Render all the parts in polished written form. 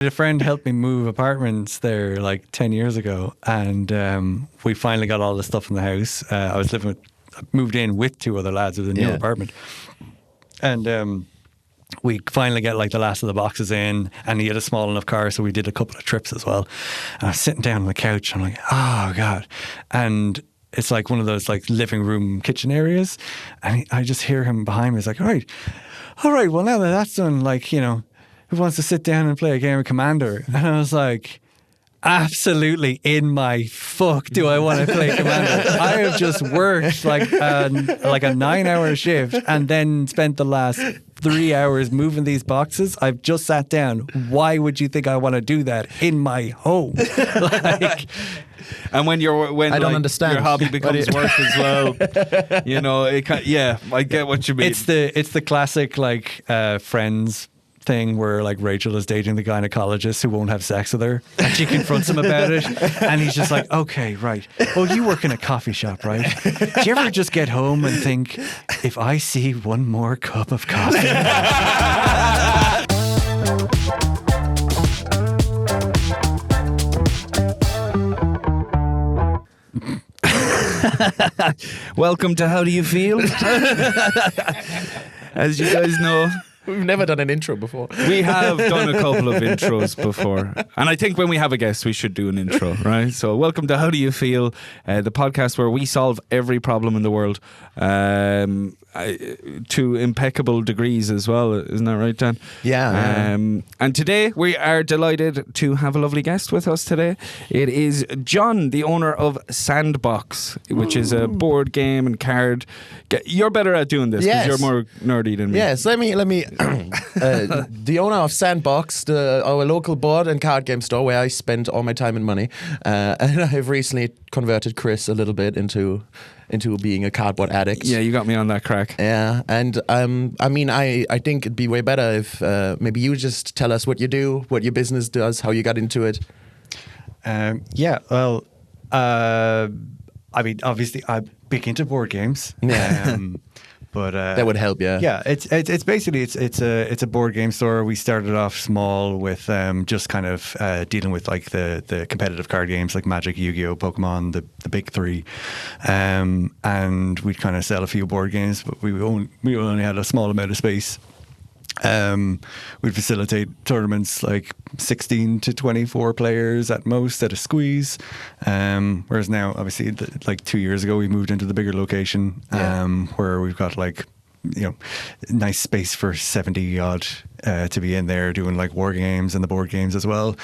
A friend helped me move apartments there like 10 years ago, and we finally got all the stuff in the house. I moved in with two other lads with a new apartment, and we finally get like the last of the boxes in, and he had a small enough car, so we did a couple of trips as well. And I was sitting down on the couch, and I'm like, oh God. And it's like one of those like living room kitchen areas, and I just hear him behind me. He's like, all right, well now that that's done, like, you know, who wants to sit down and play a game of Commander? And I was like, absolutely, in my fuck do I want to play Commander. I have just worked like a 9-hour shift and then spent the last 3 hours moving these boxes. I've just sat down. Why would you think I want to do that in my home? Like, and when I don't understand. Your hobby becomes work as well. You know, I get what you mean. It's the classic like Friends thing where like Rachel is dating the gynecologist who won't have sex with her, and she confronts him about it, and he's just like, okay, right, well, you work in a coffee shop, right? Do you ever just get home and think, if I see one more cup of coffee? Welcome to How Do You Feel? As you guys know, we've never done an intro before. We have done a couple of intros before. And I think when we have a guest, we should do an intro, right? So welcome to How Do You Feel? The podcast where we solve every problem in the world to impeccable degrees as well. Isn't that right, Dan? Yeah. And today we are delighted to have a lovely guest with us today. It is John, the owner of Sandbox, which is a board game and card. You're better at doing this because you're more nerdy than me. Yes, let me. The owner of Sandbox, our local board and card game store where I spend all my time and money, and I've recently converted Chris a little bit into being a cardboard addict. Yeah, you got me on that crack. Yeah, and I think it'd be way better if maybe you just tell us what you do, what your business does, how you got into it. Well, I mean, obviously, I'm big into board games. Yeah. But that would help, yeah. Yeah, it's basically it's a board game store. We started off small with just kind of dealing with like the competitive card games like Magic, Yu-Gi-Oh, Pokemon, the big three, and we'd kind of sell a few board games, but we only had a small amount of space. We'd facilitate tournaments like 16 to 24 players at most at a squeeze. Whereas now, obviously, like 2 years ago, we moved into the bigger location where we've got like, you know, nice space for 70 odd to be in there doing like war games and the board games as well.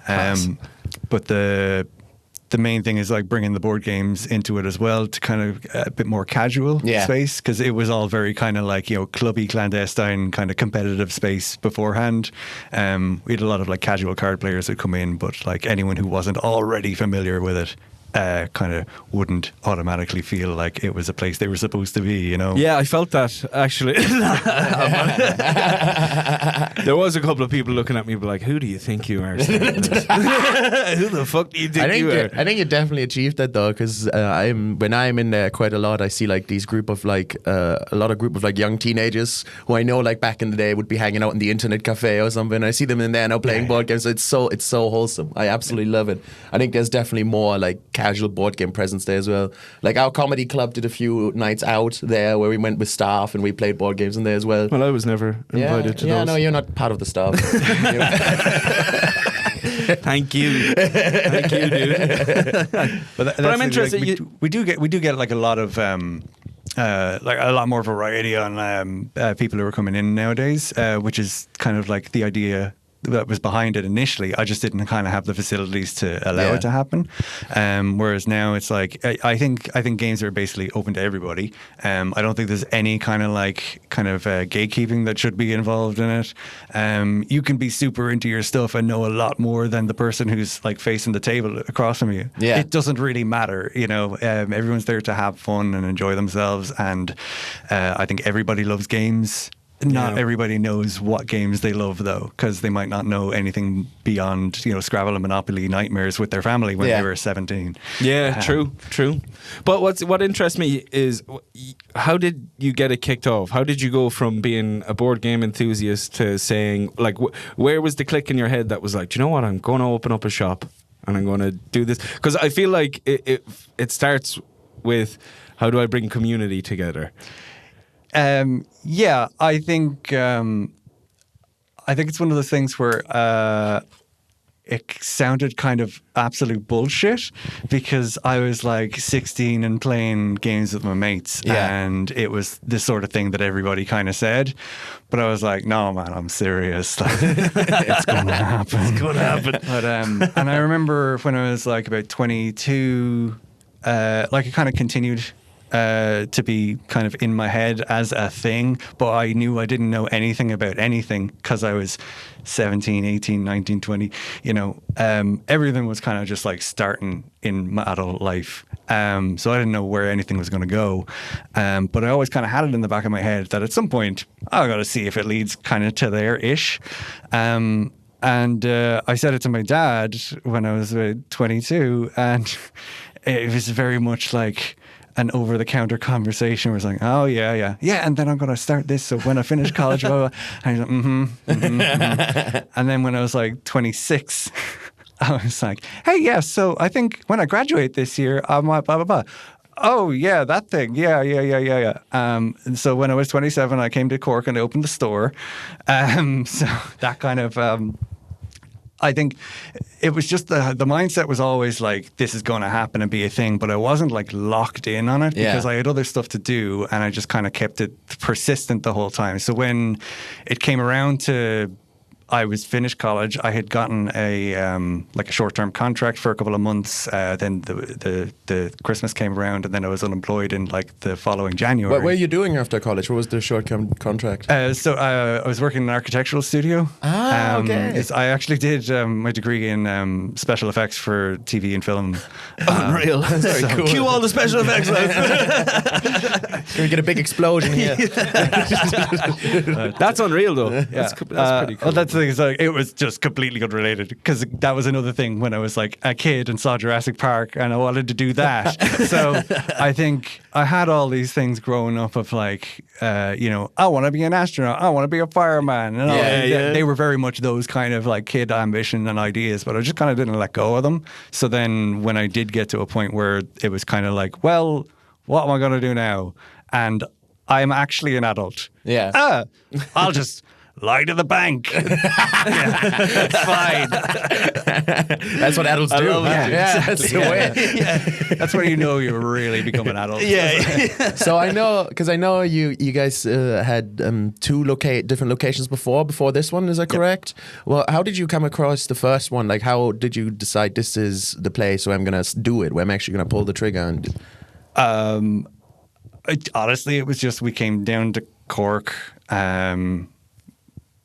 But the main thing is like bringing the board games into it as well to kind of a bit more casual space, because it was all very kind of like, you know, clubby, clandestine kind of competitive space beforehand. We had a lot of like casual card players that come in, but like anyone who wasn't already familiar with it kind of wouldn't automatically feel like it was a place they were supposed to be, you know? Yeah, I felt that, actually. There was a couple of people looking at me like, who do you think you are? Who the fuck do you think you are? I think you definitely achieved that, though, because when I'm in there quite a lot, I see like these group of like a lot of group of like young teenagers who I know like back in the day would be hanging out in the internet cafe or something. I see them in there now playing board games. So it's so wholesome. I absolutely love it. I think there's definitely more like casual board game presence there as well. Like our comedy club did a few nights out there where we went with staff and we played board games in there as well. Well, I was never invited to those. Yeah, no, you're not part of the staff. Thank you, dude. But I'm interested. Like, we do get like a lot of like a lot more variety on people who are coming in nowadays, which is kind of like the idea that was behind it initially. I just didn't kind of have the facilities to allow it to happen. Whereas now it's like I think games are basically open to everybody. I don't think there's any kind of gatekeeping that should be involved in it. You can be super into your stuff and know a lot more than the person who's like facing the table across from you. Yeah. It doesn't really matter, you know. Everyone's there to have fun and enjoy themselves, and I think everybody loves games. not everybody knows what games they love, though, because they might not know anything beyond, Scrabble and Monopoly nightmares with their family when they were 17. Yeah, true. But what interests me is, how did you get it kicked off? How did you go from being a board game enthusiast to saying, like, where was the click in your head that was like, do you know what, I'm going to open up a shop and I'm going to do this? Because I feel like it starts with, how do I bring community together? Yeah, I think it's one of those things where it sounded kind of absolute bullshit, because I was like 16 and playing games with my mates, and it was this sort of thing that everybody kind of said. But I was like, no, man, I'm serious. Like, it's going to happen. It's going to happen. But and I remember when I was like about 22, like it kind of continued to be kind of in my head as a thing, but I knew I didn't know anything about anything because I was 17, 18, 19, 20. Everything was kind of just like starting in my adult life. So I didn't know where anything was going to go. But I always kind of had it in the back of my head that at some point I got to see if it leads kind of to there-ish. And I said it to my dad when I was about 22, and it was very much like an over-the-counter conversation where it's like, oh, yeah, and then I'm going to start this, so when I finish college, blah, blah, blah. And he's like, And then when I was like 26, I was like, hey, yeah, so I think when I graduate this year, I might blah, blah, blah. Oh, yeah, that thing. Yeah. And so when I was 27, I came to Cork and I opened the store. So that kind of... I think it was just the mindset was always like, this is going to happen and be a thing, but I wasn't like locked in on it because I had other stuff to do, and I just kind of kept it persistent the whole time. So when it came around to I was finished college, I had gotten a short-term contract for a couple of months. Then the Christmas came around, and then I was unemployed in like the following January. What were you doing after college? What was the short-term contract? So I was working in an architectural studio. Okay. I actually did my degree in special effects for TV and film. Unreal. Very cool. Cue all the special effects. Can we get a big explosion here? That's unreal, though. That's pretty cool. Well, that's the thing, is like, it was just completely unrelated, because that was another thing when I was like a kid and saw Jurassic Park and I wanted to do that. So I think I had all these things growing up of like, I want to be an astronaut, I want to be a fireman. And they were very much those kind of like kid ambition and ideas, but I just kind of didn't let go of them. So then when I did get to a point where it was kind of like, well, what am I going to do now? And I'm actually an adult. Yeah. I'll just lie to the bank. It's fine. That's what adults do. That's the way. That's when you know you really become an adult. So I know you guys had two different locations before this one. Is that correct? Yep. Well, how did you come across the first one? Like, how did you decide this is the place where I'm going to do it, where I'm actually going to pull the trigger? And honestly, it was just we came down to Cork.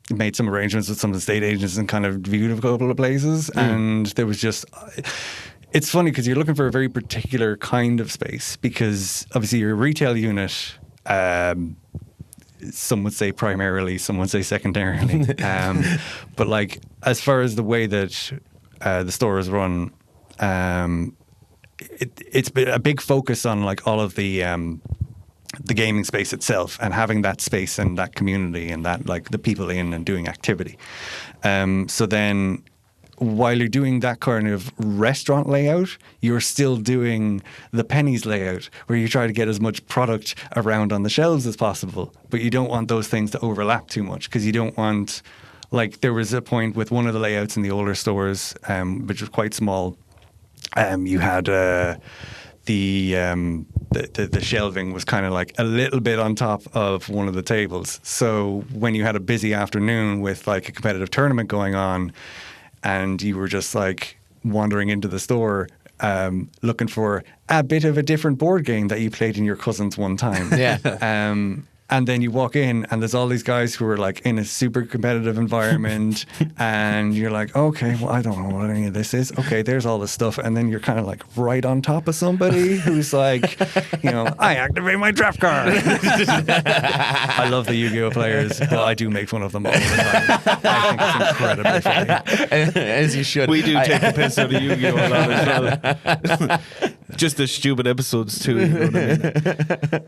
Made some arrangements with some of the estate agents and kind of viewed a couple of places. And there was just... It's funny because you're looking for a very particular kind of space, because obviously your retail unit, some would say primarily, some would say secondarily. But like, as far as the way that the store is run, it's been a big focus on like all of the gaming space itself, and having that space and that community and that like the people in and doing activity. So then while you're doing that kind of restaurant layout, you're still doing the pennies layout, where you try to get as much product around on the shelves as possible, but you don't want those things to overlap too much, because you don't want, like, there was a point with one of the layouts in the older stores, which was quite small. You had the shelving was kind of like a little bit on top of one of the tables. So when you had a busy afternoon with like a competitive tournament going on, and you were just like wandering into the store looking for a bit of a different board game that you played in your cousin's one time. And then you walk in and there's all these guys who are like in a super competitive environment and you're like, okay, well, I don't know what any of this is. Okay, there's all this stuff. And then you're kind of like right on top of somebody who's like, I activate my trap card. I love the Yu-Gi-Oh players, but I do make fun of them all the time. I think it's incredibly funny. As you should. We do take a piss out of Yu-Gi-Oh a lot as well. Just the stupid episodes too, you know what I mean?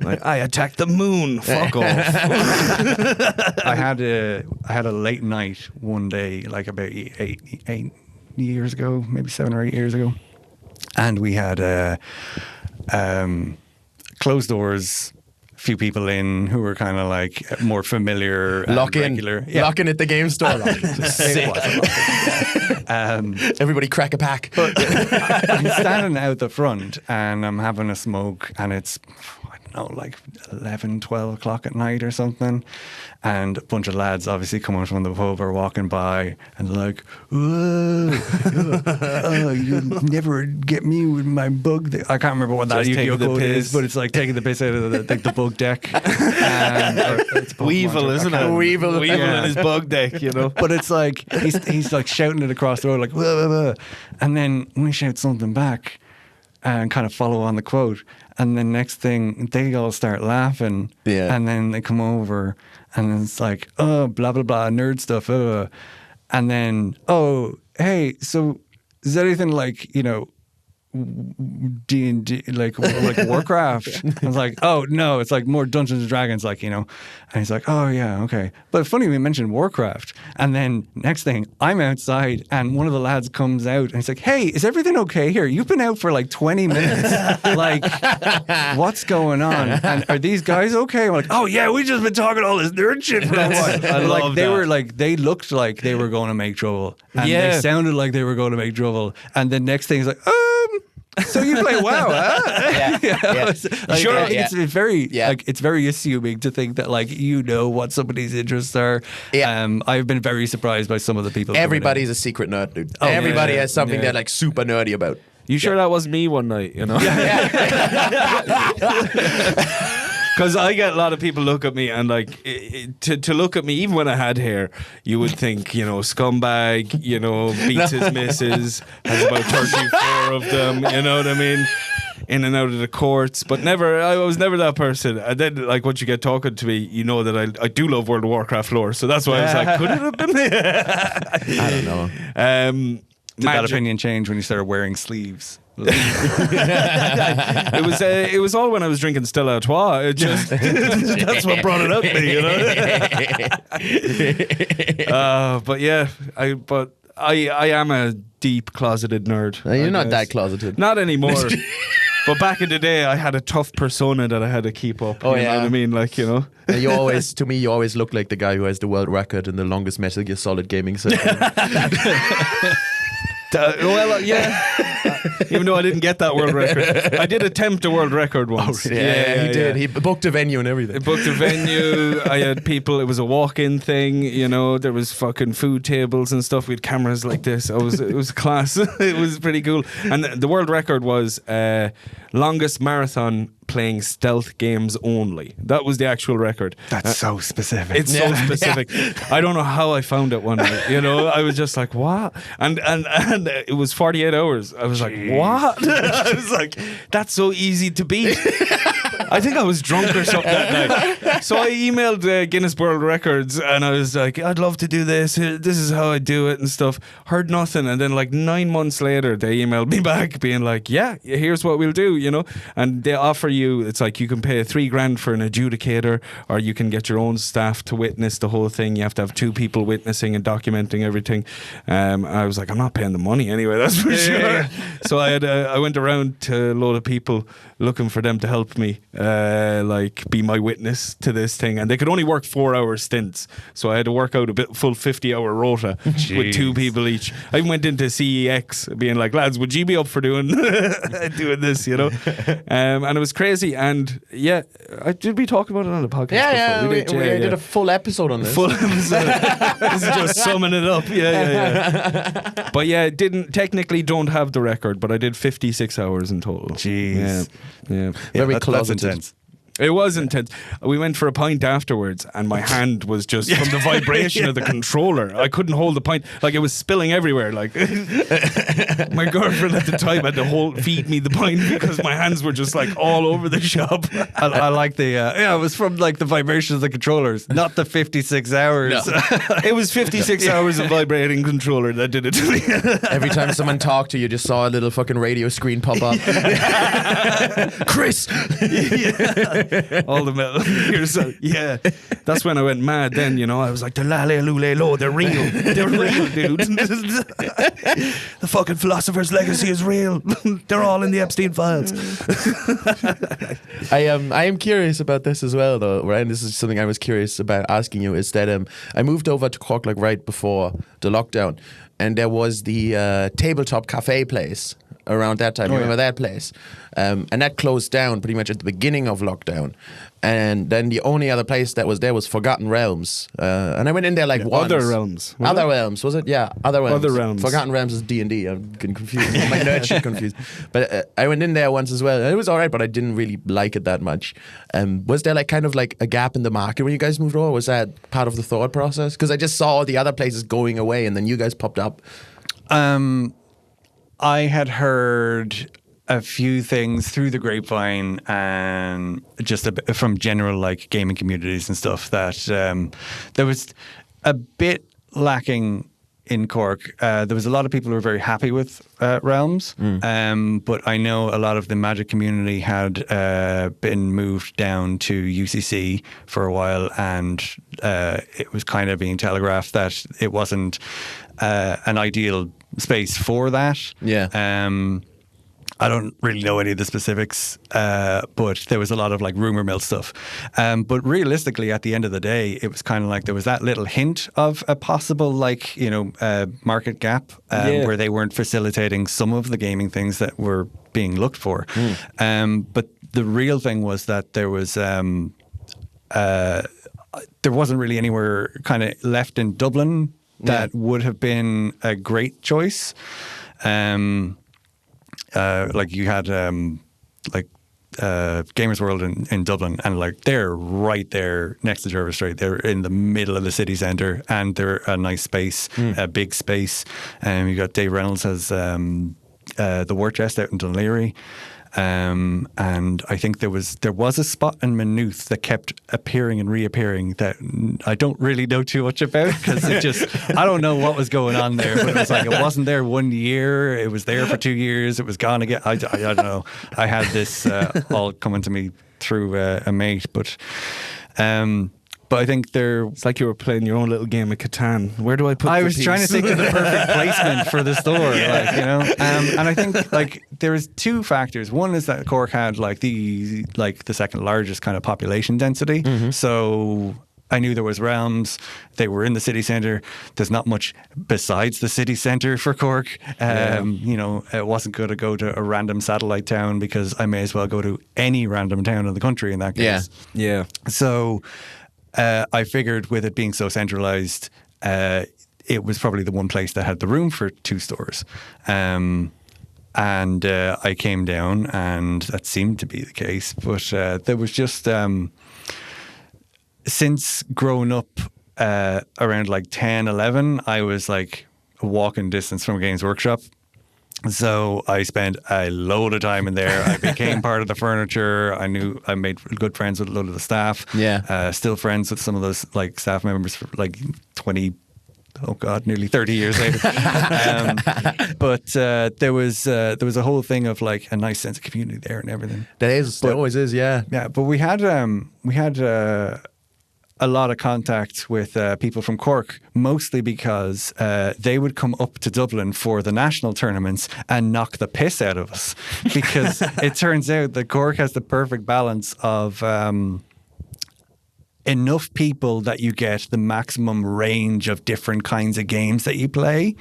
Like, I attacked the moon. Fuck off. I had a late night one day, like about eight years ago, maybe 7 or 8 years ago, and we had closed doors. Few people in who were kind of like more familiar, regular. Lock-in at the game store. Everybody crack a pack. I'm standing out the front and I'm having a smoke and it's, I don't know, like 11, 12 o'clock at night or something. And a bunch of lads obviously coming from the pub are walking by and they're like, oh, you never get me with my bug. I can't remember what that Yu-Gi-Oh code is, but it's like taking the piss out of the bug deck. Weevil, isn't it? Weevil in his bug deck, you know. But it's like, he's like shouting it across the road, like, wah, wah, wah. And then we shout something back and kind of follow on the quote. And then next thing, they all start laughing. Yeah. And then they come over and it's like, oh, blah, blah, blah, nerd stuff. And then, oh, hey, so is there anything like, D&D, like Warcraft? I was like, oh, no, it's like more Dungeons and Dragons, like, And he's like, oh, yeah, okay. But funny we mentioned Warcraft. And then next thing, I'm outside and one of the lads comes out and he's like, hey, is everything okay here? You've been out for like 20 minutes. Like, what's going on? And are these guys okay? I'm like, oh, yeah, we just been talking all this nerd shit for a while. And like, they looked like they were going to make trouble. And they sounded like they were going to make trouble. And the next thing is like, so you play WoW, huh? It's very it's very assuming to think that like what somebody's interests are. Yeah. I've been very surprised by some of the people. Everybody's a secret nerd, dude. Everybody has something they're like super nerdy about. You sure that wasn't me one night? Because I get a lot of people look at me and like to look at me, even when I had hair, you would think, scumbag, beats his missus, has about 34 of them, you know what I mean? In and out of the courts, but I was never that person. And then, like, once you get talking to me, you know that I do love World of Warcraft lore. So that's why I was like, could it have been me? I don't know. Did that opinion change when you started wearing sleeves? It was all when I was drinking Stella Artois. It just that's what brought it up to me, But yeah, I am a deep closeted nerd. You're not that closeted. Not anymore. But back in the day, I had a tough persona that I had to keep up. You know what I mean? Like, You always, to me, you always look like the guy who has the world record in the longest Metal Gear Solid gaming session. Even though I didn't get that world record, I did attempt a world record once. Oh, yeah, he did. He booked a venue and everything. He booked a venue. I had people. It was a walk-in thing. There was fucking food tables and stuff. We had cameras like this. It was class. It was pretty cool. And the world record was longest marathon playing stealth games only. That was the actual record. That's so specific. It's so specific. I don't know how I found it one night. I was just like, what? And it was 48 hours. I was like, what? I was like, that's so easy to beat. I think I was drunk or something that night. So I emailed Guinness World Records and I was like, I'd love to do this. This is how I do it and stuff. Heard nothing. And then like 9 months later, they emailed me back being like, yeah, here's what we'll do, And they offer you, it's like you can pay $3,000 for an adjudicator or you can get your own staff to witness the whole thing. You have to have 2 people witnessing and documenting everything. I was like, I'm not paying the money anyway, that's for sure. Yeah. So I went around to a load of people looking for them to help me be my witness to this thing, and they could only work 4-hour stints, so I had to work out a full 50-hour rota with 2 people each. I went into CEX being like, lads, would you be up for doing this, and it was crazy. And did we talk about it on the podcast? We did a full episode on this. Full episode. This is just summing it up. But don't have the record, but I did 56 hours in total. Jeez. Yeah. Very closeted. That's intense. It was intense. We went for a pint afterwards, and my hand was just from the vibration of the controller. I couldn't hold the pint; like it was spilling everywhere. Like my girlfriend at the time had to feed me the pint because my hands were just like all over the shop. I like the it was from like the vibration of the controllers, not the 56 hours. No. It was 56 hours of vibrating controller that did it to me. Every time someone talked to you, just saw a little fucking radio screen pop up. Chris. All the metal gears. Yeah, that's when I went mad. Then I was like, the lale lule lo, they're real, dude. The fucking philosopher's legacy is real. They're all in the Epstein files. I am curious about this as well, though. Right, and this is something I was curious about asking you. Is that I moved over to Cork like right before the lockdown, and there was the tabletop cafe place around that time. Remember that place? And that closed down pretty much at the beginning of lockdown. And then the only other place that was there was Forgotten Realms. And I went in there like once. Other Realms. Other Realms, was it? Yeah, Other Realms. Other Realms. Forgotten Realms is D&D. I'm getting confused. My nerd shit confused. But I went in there once as well. And it was all right, but I didn't really like it that much. Was there like kind of like a gap in the market when you guys moved over? Was that part of the thought process? Because I just saw all the other places going away and then you guys popped up. I had heard a few things through the grapevine and just from general like gaming communities and stuff that there was a bit lacking in Cork. There was a lot of people who were very happy with Realms, but I know a lot of the Magic community had been moved down to UCC for a while, and it was kind of being telegraphed that it wasn't an ideal space for that. Yeah. I don't really know any of the specifics, but there was a lot of like rumor mill stuff. But realistically, at the end of the day, it was kind of like there was that little hint of a possible like, market gap where they weren't facilitating some of the gaming things that were being looked for. But the real thing was that there was there wasn't really anywhere kind of left in Dublin that would have been a great choice. Like you had Gamers World in Dublin, and like they're right there next to Jervis Street. They're in the middle of the city centre, and they're a nice space, a big space. You got Dave Reynolds has the War Chest out in Dunleary. And I think there was a spot in Maynooth that kept appearing and reappearing that I don't really know too much about, because I don't know what was going on there, but it was like it wasn't there 1 year, it was there for 2 years, it was gone again. I don't know. I had this all coming to me through a mate, but I think it's like you were playing your own little game of Catan. Where do I put? I was trying to think of the perfect placement for the store, and I think like there's two factors. One is that Cork had the second largest kind of population density, so I knew there was Realms. They were in the city centre. There's not much besides the city centre for Cork. It wasn't going to go to a random satellite town, because I may as well go to any random town in the country in that case. Yeah. So I figured with it being so centralised, it was probably the one place that had the room for two stores. And I came down, and that seemed to be the case. But there was just... since growing up around like 10, 11, I was like a walking distance from a Games Workshop. So I spent a load of time in there. I became part of the furniture. I made good friends with a lot of the staff. Yeah. Still friends with some of those like staff members for like 20, nearly 30 years later. But there was a whole thing of like a nice sense of community there and everything. There always is, yeah. Yeah, but we had a lot of contact with people from Cork, mostly because they would come up to Dublin for the national tournaments and knock the piss out of us, because it turns out that Cork has the perfect balance of enough people that you get the maximum range of different kinds of games that you play.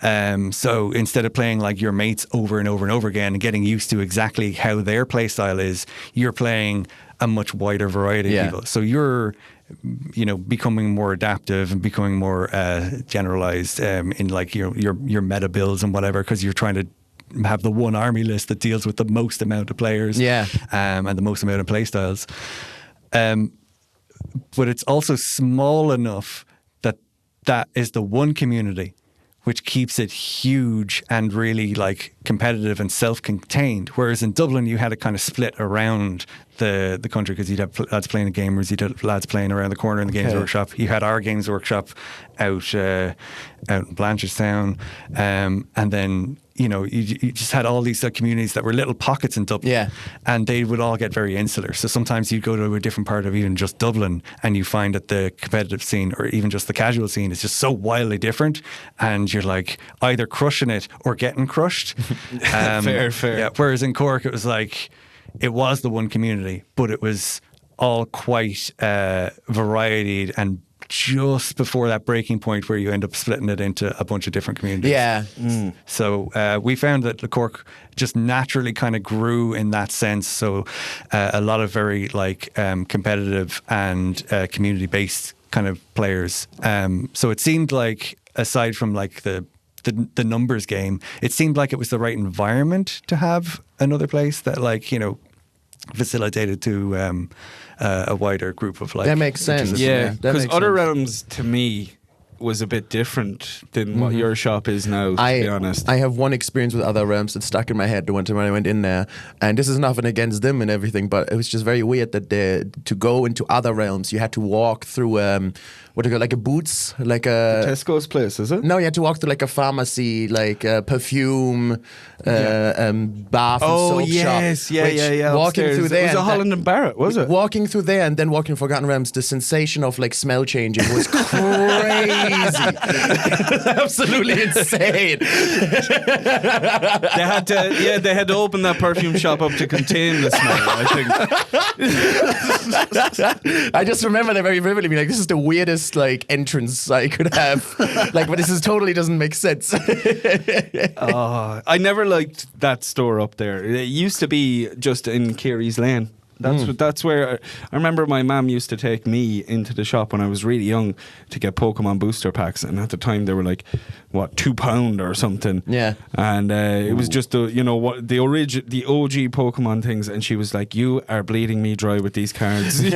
So instead of playing like your mates over and over and over again and getting used to exactly how their play style is, you're playing a much wider variety of people. So you're becoming more adaptive and becoming more generalized in like your meta builds and whatever, because you're trying to have the one army list that deals with the most amount of players, and the most amount of play styles. But it's also small enough that is the one community which keeps it huge and really like competitive and self-contained. Whereas in Dublin, you had it kind of split around the country, because you'd have lads playing at Gamers, you'd have lads playing around the corner in the Games Workshop. You had our Games Workshop out in Blanchardstown, and then you just had all these communities that were little pockets in Dublin, and they would all get very insular. So sometimes you'd go to a different part of even just Dublin, and you find that the competitive scene or even just the casual scene is just so wildly different, and you're like either crushing it or getting crushed. Fair. Yeah, whereas in Cork, it was like, it was the one community, but it was all quite varied and just before that breaking point where you end up splitting it into a bunch of different communities. Yeah. So we found that the Cork just naturally kind of grew in that sense. So a lot of very competitive and community-based kind of players. So it seemed like, aside from like the numbers game, it seemed like it was the right environment to have another place that facilitated to a wider group of that makes sense. Yeah, because Other Realms to me was a bit different than what your shop is now, to be honest. I have one experience with Other Realms that stuck in my head the one time when I went in there, and this is nothing against them and everything, but it was just very weird that to go into Other Realms you had to walk through what do you call, like a Boots, like a Tesco's place, is it? No, you had to walk through like a pharmacy, like a perfume, bath and soap shop. Yeah. Walking upstairs. through there, it was a Holland and Barrett, was it? Walking through there and then walking Forgotten Realms, the sensation of like smell changing was crazy. Absolutely insane. They had to open that perfume shop up to contain the smell, I think. I just remember that very vividly, being like, this is the weirdest like entrance I could have. Like, but this totally doesn't make sense. I never liked that store up there. It used to be just in Carey's Lane. That's where I remember my mum used to take me into the shop when I was really young to get Pokemon booster packs, and at the time they were like, what, £2 or something. Yeah. And it was just the OG Pokemon things, and she was like, "You are bleeding me dry with these cards." And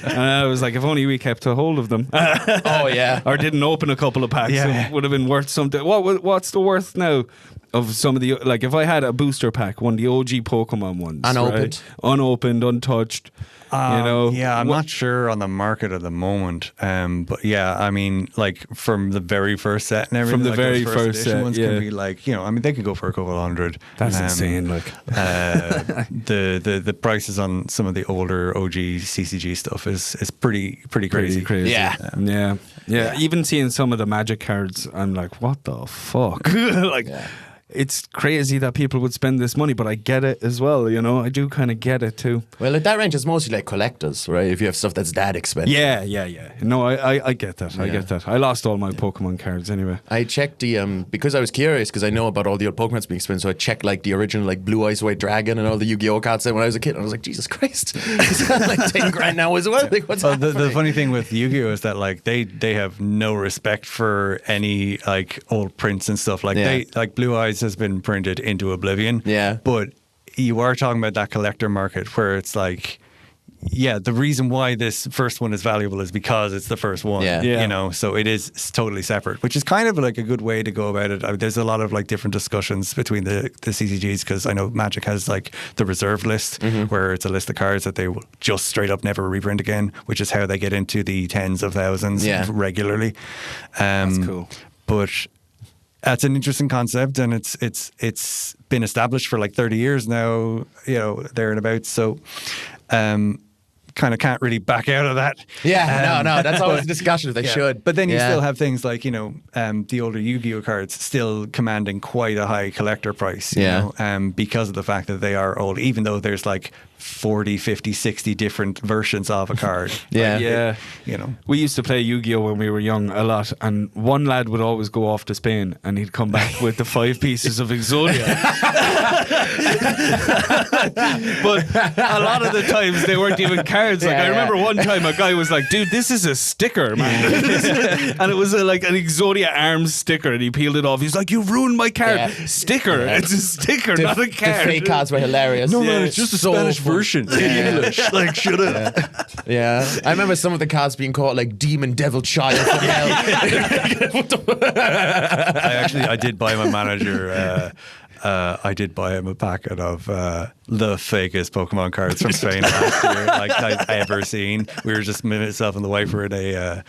I was like, if only we kept a hold of them. Oh yeah. Or didn't open a couple of packs. It would have been worth something. What's the worth now of some of the, like, if I had a booster pack, one of the OG Pokemon ones, unopened, untouched, Yeah, I'm not sure on the market at the moment. But yeah, I mean, like, from the very first set and everything. From the like very those first set, ones can be like, they could go for a couple hundred. That's insane. Like, the prices on some of the older OG CCG stuff is pretty crazy. Yeah. Even seeing some of the Magic cards, I'm like, what the fuck? It's crazy that people would spend this money, but I get it as well, I do kind of get it too. Well, at that range, it's mostly like collectors, right? If you have stuff that's that expensive. Yeah. No, I get that. I get that. I lost all my Pokemon cards anyway. I checked because I was curious, because I know about all the old Pokemons being expensive, so I checked like the original like Blue Eyes White Dragon and all the Yu-Gi-Oh cards when I was a kid, and I was like, Jesus Christ, is that like 10 grand now as well? Like, what's happening? The funny thing with Yu-Gi-Oh is that like they have no respect for any like old prints and stuff. Like they like Blue Eyes has been printed into oblivion. Yeah. But you are talking about that collector market where it's like, the reason why this first one is valuable is because it's the first one. So it is totally separate, which is kind of like a good way to go about it. There's a lot of like different discussions between the CCGs, because I know Magic has like the reserve list, where it's a list of cards that they will just straight up never reprint again, which is how they get into the tens of thousands regularly. That's cool. But that's an interesting concept, and it's been established for like 30 years now, there and about. So, kind of can't really back out of that. Yeah, no, that's always a discussion if they should. But then you still have things like, the older Yu-Gi-Oh cards still commanding quite a high collector price, because of the fact that they are old, even though there's like 40, 50, 60 different versions of a card. Yeah. Yeah. You know. We used to play Yu-Gi-Oh when we were young a lot, and one lad would always go off to Spain and he'd come back with the 5 pieces of Exodia. But a lot of the times they weren't even cards. Like, I remember one time a guy was like, dude, this is a sticker, man. And it was like an Exodia arms sticker, and he peeled it off. He's like, you've ruined my card. Yeah. Sticker. Yeah. It's a sticker, not a The card. fake cards were hilarious. No, Yeah. man, it's just a Spanish version in English. Like, shut up. Yeah, I remember some of the cards being called like Demon Devil Child from Hell. I did buy my manager. I did buy him a packet of the fakest Pokemon cards from Spain last year, like I've ever seen. We were just myself and the wife were in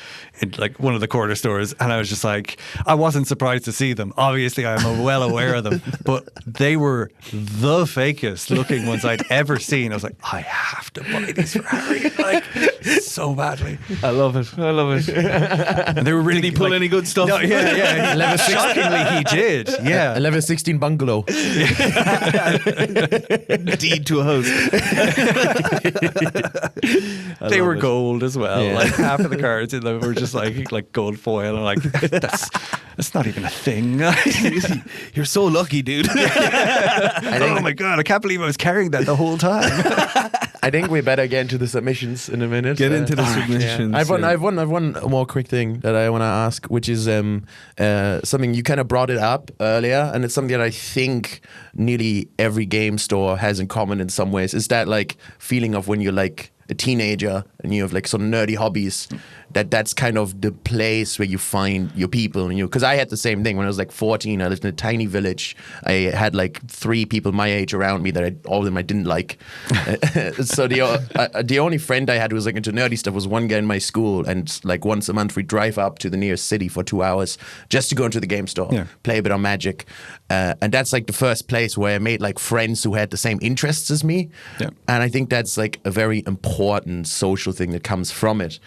like one of the quarter stores, and I was just like, I wasn't surprised to see them. Obviously, I'm well aware of them, but they were the fakest looking ones I'd ever seen. I was like, I have to buy these for Harry, like so badly. I love it. I love it. And they were really. Did he pull any good stuff? No, yeah. Level 16, Shockingly, he did. Yeah. level 16 bungalow. Deed to a house. They were gold as well. Yeah. Like half of the cards in them were just like gold foil. And like that's not even a thing. You're so lucky, dude. Oh my god! I can't believe I was carrying that the whole time. I think we better get into the submissions in a minute. Get into the Yeah. submissions. I've yeah. one more quick thing that I want to ask, which is something you kind of brought it up earlier, and it's something that I think nearly every game store has in common in some ways. Is that like feeling of when you're like a teenager and you have like some nerdy hobbies, that's kind of the place where you find your people. And because I had the same thing when I was like 14. I lived in a tiny village. I had like 3 people my age around me that all of them I didn't like. So the only friend I had who was like into nerdy stuff was one guy in my school, and like once a month we'd drive up to the nearest city for 2 hours just to go into the game store, play a bit on Magic, and that's like the first place where I made like friends who had the same interests as me. Yeah. And I think that's like a very important social thing that comes from it.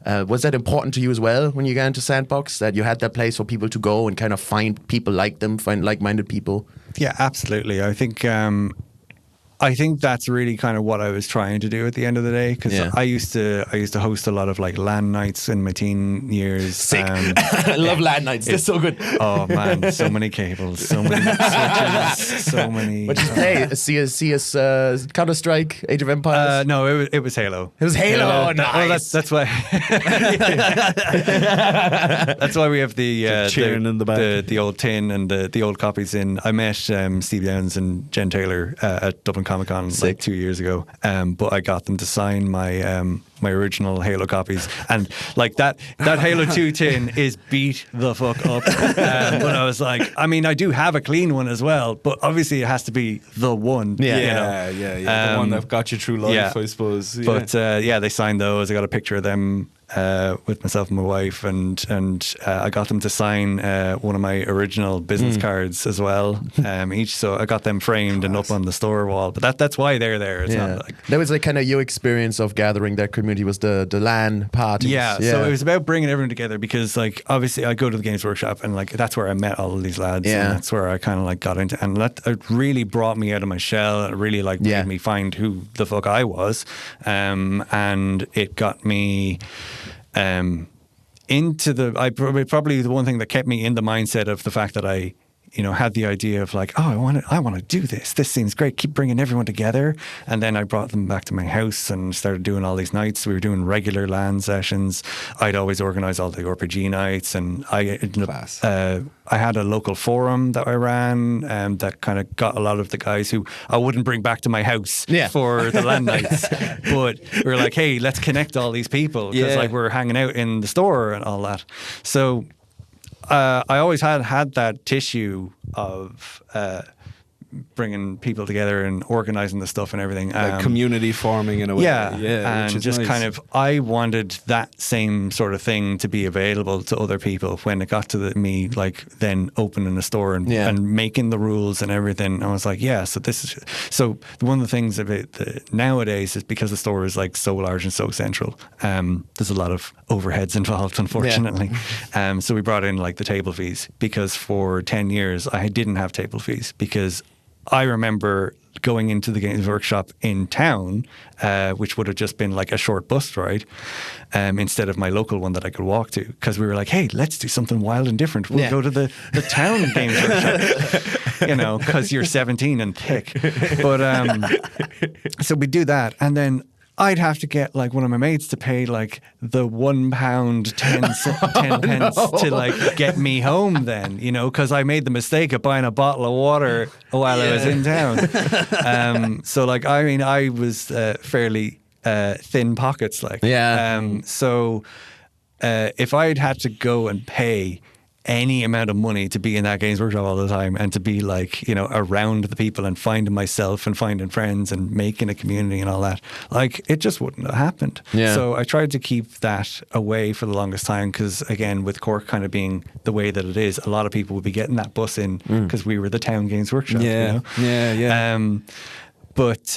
Was that important to you as well when you got into Sandbox, that you had that place for people to go and kind of find people like them, find like-minded people? Yeah, absolutely. I think that's really kind of what I was trying to do at the end of the day, because I used to host a lot of like LAN nights in my teen years. Sick. I love LAN nights. They're so good. Oh man, so many cables, so many switches, so many. What did you play? CS, Counter-Strike, Age of Empires? No, it was Halo. It was Halo. Well, Nice. that's why. That's why we have the cheering in the back. the old tin and the old copies in. I met Steve Downs and Jen Taylor at Dublin Comic Con like 2 years ago, but I got them to sign my my original Halo copies, and like that Halo 2 tin is beat the fuck up. But I was like, I mean, I do have a clean one as well, but obviously it has to be the one. Yeah. you know? The one that got you through life, I suppose. Yeah. But they signed those. I got a picture of them with myself and my wife, and I got them to sign one of my original business cards as well, each. So I got them framed and up on the store wall. But that's why they're there. It's not like, that was like kind of your experience of gathering that community, was the LAN parties. yeah. So it was about bringing everyone together, because like obviously I go to the Games Workshop, and like that's where I met all of these lads. Yeah. And that's where I kind of like got into, and that it really brought me out of my shell. It really like made me find who the fuck I was, and it got me into probably the one thing that kept me in the mindset of the fact that I had the idea of like, oh, I want to do this. This seems great. Keep bringing everyone together. And then I brought them back to my house and started doing all these nights. We were doing regular LAN sessions. I'd always organise all the RPG nights, and I had a local forum that I ran, that kind of got a lot of the guys who I wouldn't bring back to my house for the LAN nights. But we were like, hey, let's connect all these people, because like we're hanging out in the store and all that. So I always had that tissue of bringing people together and organizing the stuff and everything. Like community forming in a way. Yeah, which and is just nice. kind of, I wanted that same sort of thing to be available to other people. When it got to me, like then opening a store and making the rules and everything, I was like, so one of the things about nowadays is, because the store is like so large and so central, there's a lot of overheads involved, unfortunately. So we brought in like the table fees, because for 10 years I didn't have table fees, because I remember going into the Games Workshop in town, which would have just been like a short bus ride, instead of my local one that I could walk to. Because we were like, hey, let's do something wild and different. We'll go to the town Games Workshop, you know, because you're 17 and thick. But so we do that, and then I'd have to get like one of my mates to pay like the £1 10 pence to like get me home then, you know, because I made the mistake of buying a bottle of water while I was in town. So like, I mean, I was fairly thin pockets, like. So if I'd had to go and pay any amount of money to be in that Games Workshop all the time and to be like, you know, around the people and finding myself and finding friends and making a community and all that, like, it just wouldn't have happened. So I tried to keep that away for the longest time because, again, with Cork kind of being the way that it is, a lot of people would be getting that bus in because we were the town Games Workshop. You know? But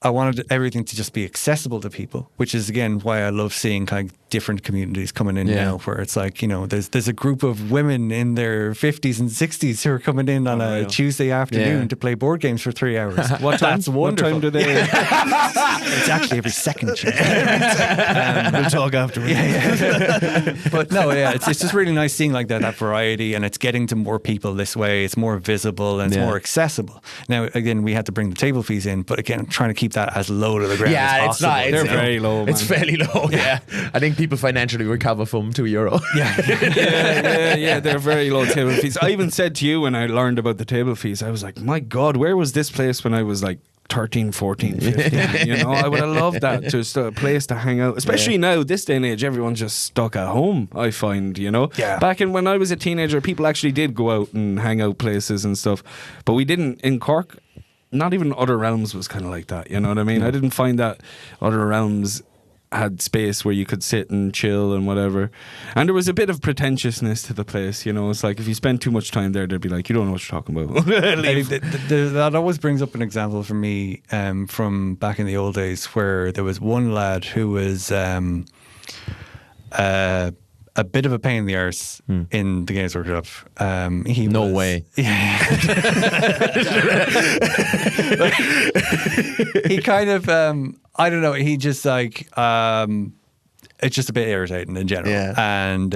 I wanted everything to just be accessible to people, which is, again, why I love seeing kind of different communities coming in now, where it's like, you know, there's a group of women in their 50s and 60s who are coming in on a Tuesday afternoon to play board games for 3 hours. What time? That's wonderful. What time do they? It's actually every second Tuesday. We'll talk afterwards. But no, it's just really nice seeing like that variety, and it's getting to more people this way. It's more visible and it's more accessible. Now, again, we had to bring the table fees in, but again, trying to keep that as low to the ground as it's possible. not. They're very low, man. It's fairly low. I think people financially recover from €2. Yeah, they're very low table fees. I even said to you when I learned about the table fees, I was like, my God, where was this place when I was like 13, 14, 15? You know, I would have loved that, just a place to hang out. Especially now, this day and age, everyone's just stuck at home, I find, you know. Back in when I was a teenager, people actually did go out and hang out places and stuff. But we didn't in Cork. Not even Other Realms was kind of like that, you know what I mean? I didn't find that Other Realms had space where you could sit and chill and whatever. And there was a bit of pretentiousness to the place, you know. It's like if you spend too much time there, they'd be like, you don't know what you're talking about. Leave. That always brings up an example for me from back in the old days, where there was one lad who was a bit of a pain in the arse in the Games Workshop. No way. He kind of, I don't know, he just like, it's just a bit irritating in general. And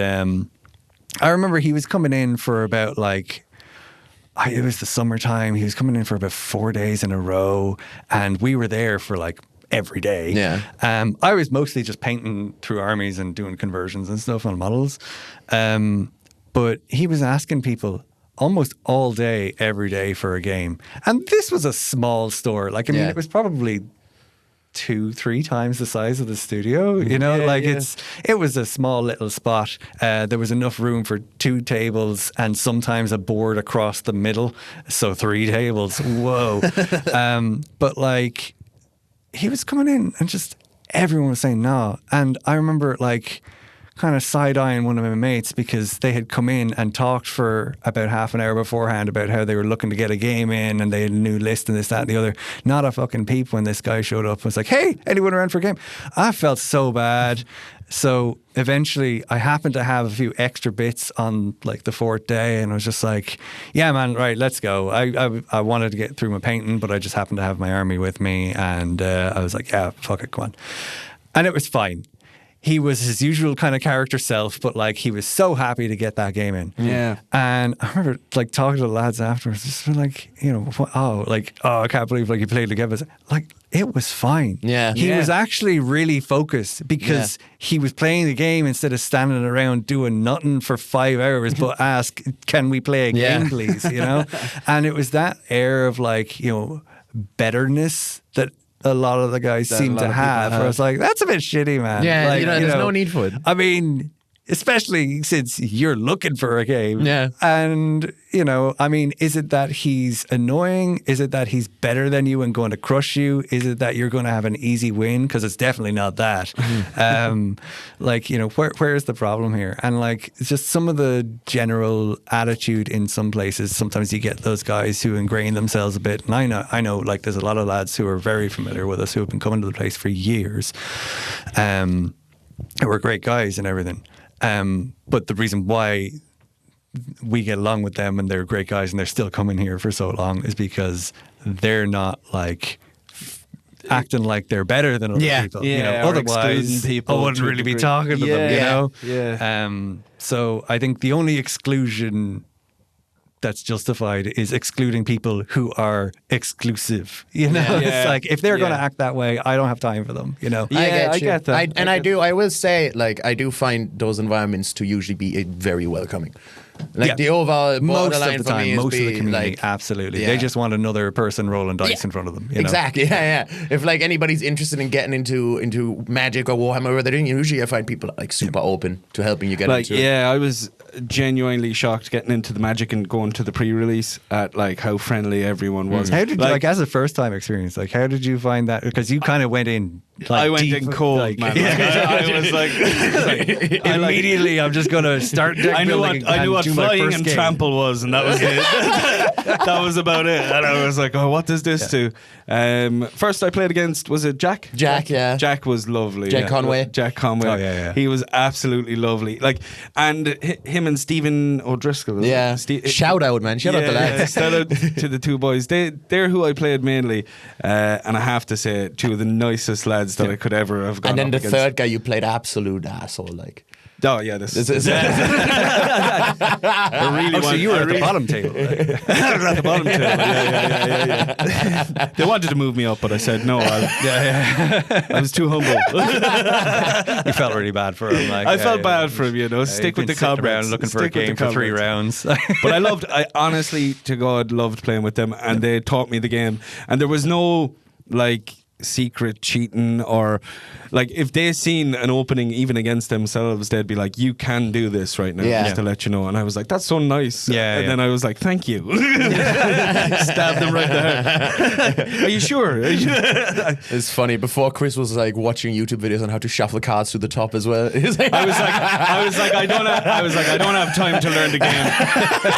I remember he was coming in for about like, it was the summertime. He was coming in for about 4 days in a row, and we were there for like every day. I was mostly just painting through armies and doing conversions and stuff on models. But he was asking people almost all day, every day for a game. And this was a small store. Like, I mean, it was probably 2-3 times the size of the studio, you know, it was a small little spot. There was enough room for 2 tables and sometimes a board across the middle. So 3 tables. Whoa. But like, he was coming in and just everyone was saying no. And I remember like kind of side-eyeing one of my mates because they had come in and talked for about half an hour beforehand about how they were looking to get a game in and they had a new list and this, that and the other. Not a fucking peep when this guy showed up and was like, hey, anyone around for a game? I felt so bad. So eventually I happened to have a few extra bits on like the 4th day and I was just like, yeah, man, right, let's go. I wanted to get through my painting, but I just happened to have my army with me and I was like, yeah, fuck it, come on. And it was fine. He was his usual kind of character self, but like he was so happy to get that game in. And I remember like talking to the lads afterwards, just like, you know, I can't believe like he played together. Like, it was fine. He was actually really focused because he was playing the game instead of standing around doing nothing for 5 hours, but ask, can we play a game, please? You know? And it was that air of like, you know, betterness that a lot of the guys seem to have. Where I was like, that's a bit shitty, man. Like, you know, there's no need for it. I mean, especially since you're looking for a game. And, you know, I mean, is it that he's annoying? Is it that he's better than you and going to crush you? Is it that you're going to have an easy win? Because it's definitely not that. Like, you know, where's the problem here? And like, it's just some of the general attitude in some places. Sometimes you get those guys who ingrain themselves a bit. And I know, like, there's a lot of lads who are very familiar with us who have been coming to the place for years. Who are great guys and everything. But the reason why we get along with them and they're great guys and they're still coming here for so long is because they're not like acting like they're better than other people. Yeah, or otherwise excluding people I wouldn't to a really be degree. talking to them, you know? Yeah. So I think the only exclusion that's justified is excluding people who are exclusive. You know, Yeah. it's like if they're going to Yeah. act that way, I don't have time for them. You know, Yeah, I you. get that. I will say, like, I do find those environments to usually be very welcoming. Like Yeah. the overall most borderline of the for me time, is most of the be, community, like, absolutely, yeah. they just want another person rolling dice Yeah. in front of them. You know? Exactly, yeah. If like anybody's interested in getting into Magic or Warhammer, or whatever they're doing, usually I find people like super open to helping you get Like, into it. yeah, I was genuinely shocked getting into the Magic and going to the pre-release at like how friendly everyone was. How did you, like as a first time experience? Like, how did you find that? Because you kind of went in. Like, I went deep, in cold, like, man. Like, I was like, immediately, I'm just gonna start. Deck I knew building what and do my flying first and game. trample was, and that was it. That was about it. And I was like, oh, what does this do? First I played against, was it Jack? Jack, yeah. Jack was lovely. Jack Conway. Jack Conway. Oh, yeah. He was absolutely lovely. Like, and him and Stephen O'Driscoll. is it? Yeah. Shout out, man. Shout out the lads. Shout out to the two boys. They're who I played mainly, and I have to say, two of the nicest lads that I could ever have gone And then up the against. third guy, you played absolute asshole. Like, Oh yeah, this this is I really So want- you were I at the really- bottom table. at the bottom table. Yeah. They wanted to move me up, but I said no. I was too humble. You felt really bad for him. Like, I felt bad for him, you know. Stick with the around comrades. looking for Stick a with the game for 3 comrades. rounds. But I honestly, to God, loved playing with them, and they taught me the game. And there was no like secret cheating, or like if they seen an opening even against themselves, they'd be like, you can do this right now, Yeah. just to let you know. And I was like, that's so nice. Yeah, and yeah. then I was like, thank you. Stabbed them right there. Are you sure? It's funny. Before Chris was like watching YouTube videos on how to shuffle cards to the top as well. He's like, I was like, I don't have time to learn the game.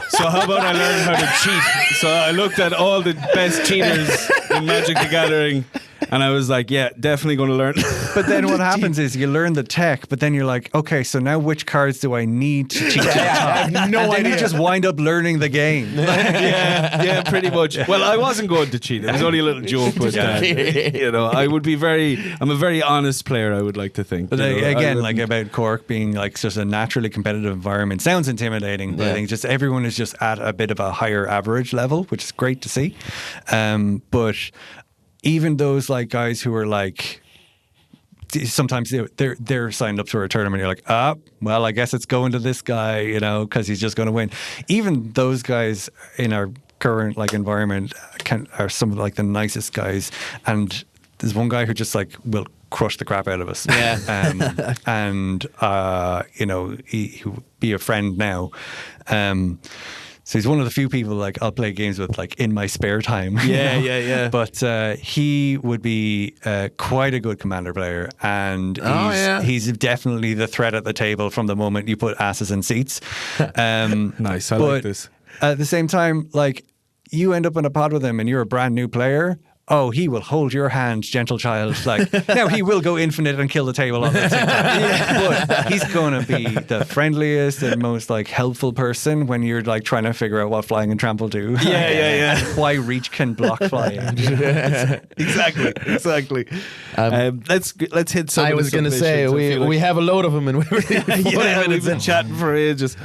So how about I learn how to cheat? So I looked at all the best cheaters in Magic the Gathering, and I was like, yeah, definitely going to learn. But then what happens is you learn the tech, but then you're like, okay, so now which cards do I need to cheat to the top? I have no and then idea. you just wind up learning the game. yeah, pretty much. Well, I wasn't going to cheat. It was only a little joke with that. You know, I'm a very honest player, I would like to think. But you know. I again, wouldn't- like about Cork being like just a naturally competitive environment sounds intimidating, but I Yeah. think just everyone is just at a bit of a higher average level, which is great to see. But even those like guys who are like, sometimes they're signed up to a tournament. You're like, well, I guess it's going to this guy, you know, because he's just going to win. Even those guys in our current like environment are some of like the nicest guys, and there's one guy who just like will crush the crap out of us. Yeah. And you know, he would be a friend now. So he's one of the few people like I'll play games with like in my spare time. Yeah, you know? yeah. But he would be quite a good commander player, and he's definitely the threat at the table from the moment you put asses in seats. Nice, I but like this. At the same time, like you end up in a pod with him, and you're a brand new player. Oh, he will hold your hand, gentle child. Like now, he will go infinite and kill the table on the same time. But he's going to be the friendliest and most like helpful person when you're like trying to figure out what flying and trample do. Yeah. Why reach can block flying. Exactly. Let's hit some. I of the was going to say, submissions. I feel we like- have a load of them, and we're yeah, we've been chatting for ages.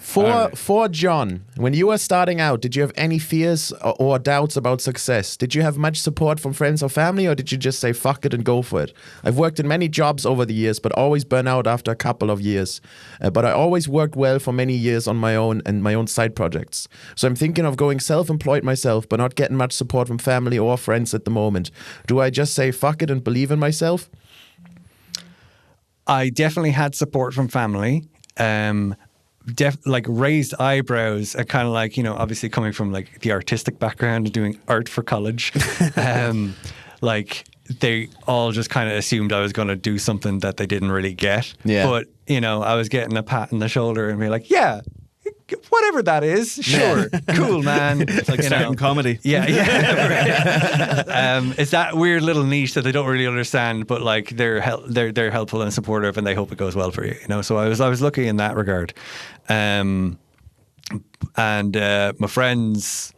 For John, when you were starting out, did you have any fears or doubts about success? Did you have much support from friends or family, or did you just say fuck it and go for it? I've worked in many jobs over the years, but always burn out after a couple of years. But I always worked well for many years on my own and my own side projects. So I'm thinking of going self-employed myself, but not getting much support from family or friends at the moment. Do I just say fuck it and believe in myself? I definitely had support from family. Like raised eyebrows and kind of like, you know, obviously coming from like the artistic background and doing art for college, like they all just kind of assumed I was going to do something that they didn't really get. Yeah. But, you know, I was getting a pat on the shoulder and be like, yeah, whatever that is, sure, cool, man. It's like starting comedy. Yeah. It's that weird little niche that they don't really understand, but like they're helpful and supportive, and they hope it goes well for you. You know, so I was lucky in that regard. and my friends,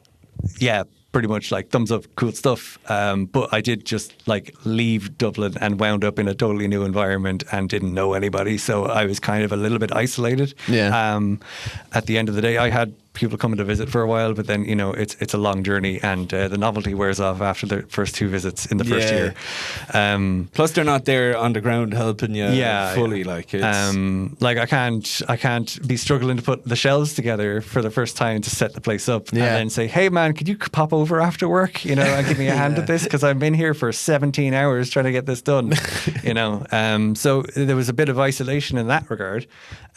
yeah, pretty much like thumbs up, cool stuff. But I did just like leave Dublin and wound up in a totally new environment and didn't know anybody. So I was kind of a little bit isolated. Yeah. At the end of the day, I had people coming to visit for a while, but then, you know, it's a long journey, and the novelty wears off after the first 2 visits in the first year. Plus, they're not there on the ground helping you fully. Yeah. Like, it's like I can't be struggling to put the shelves together for the first time to set the place up, and then say, hey man, could you pop over after work, you know, and give me a hand at this, because I've been here for 17 hours trying to get this done, you know. So there was a bit of isolation in that regard,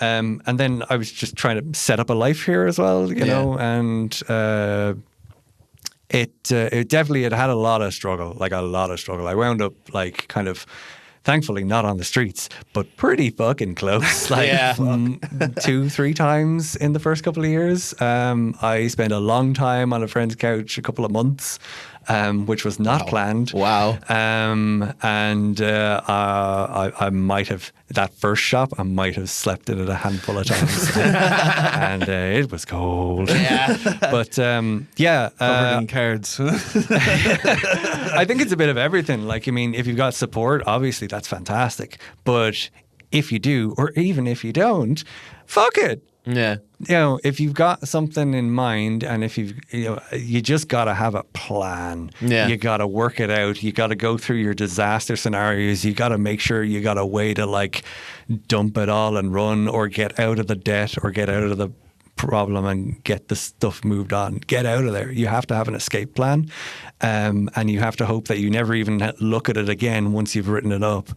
and then I was just trying to set up a life here as well, you know, and it definitely had a lot of struggle. I wound up like kind of, thankfully not on the streets, but pretty fucking close. Like 2-3 times in the first couple of years. I spent a long time on a friend's couch, a couple of months, which was not planned. Wow. And I might have, that first shop, I might have slept in it a handful of times. And it was cold. Yeah. But covered in cards. I think it's a bit of everything. Like, I mean, if you've got support, obviously that's fantastic. But if you do, or even if you don't, fuck it. Yeah. You know, if you've got something in mind, and if you just got to have a plan. Yeah. You got to work it out. You got to go through your disaster scenarios. You got to make sure you got a way to like dump it all and run, or get out of the debt, or get out of the problem and get the stuff moved on. Get out of there. You have to have an escape plan, and you have to hope that you never even look at it again once you've written it up.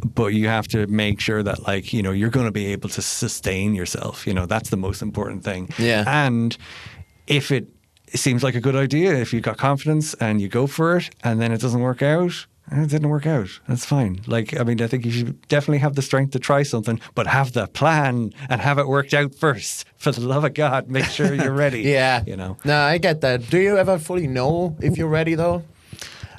But you have to make sure that, like, you know, you're going to be able to sustain yourself. You know, that's the most important thing. Yeah. And if it seems like a good idea, if you've got confidence and you go for it, and then it doesn't work out, it didn't work out. That's fine. Like, I mean, I think you should definitely have the strength to try something, but have the plan and have it worked out first. For the love of God, make sure you're ready. Yeah. You know. No, I get that. Do you ever fully know if you're ready, though?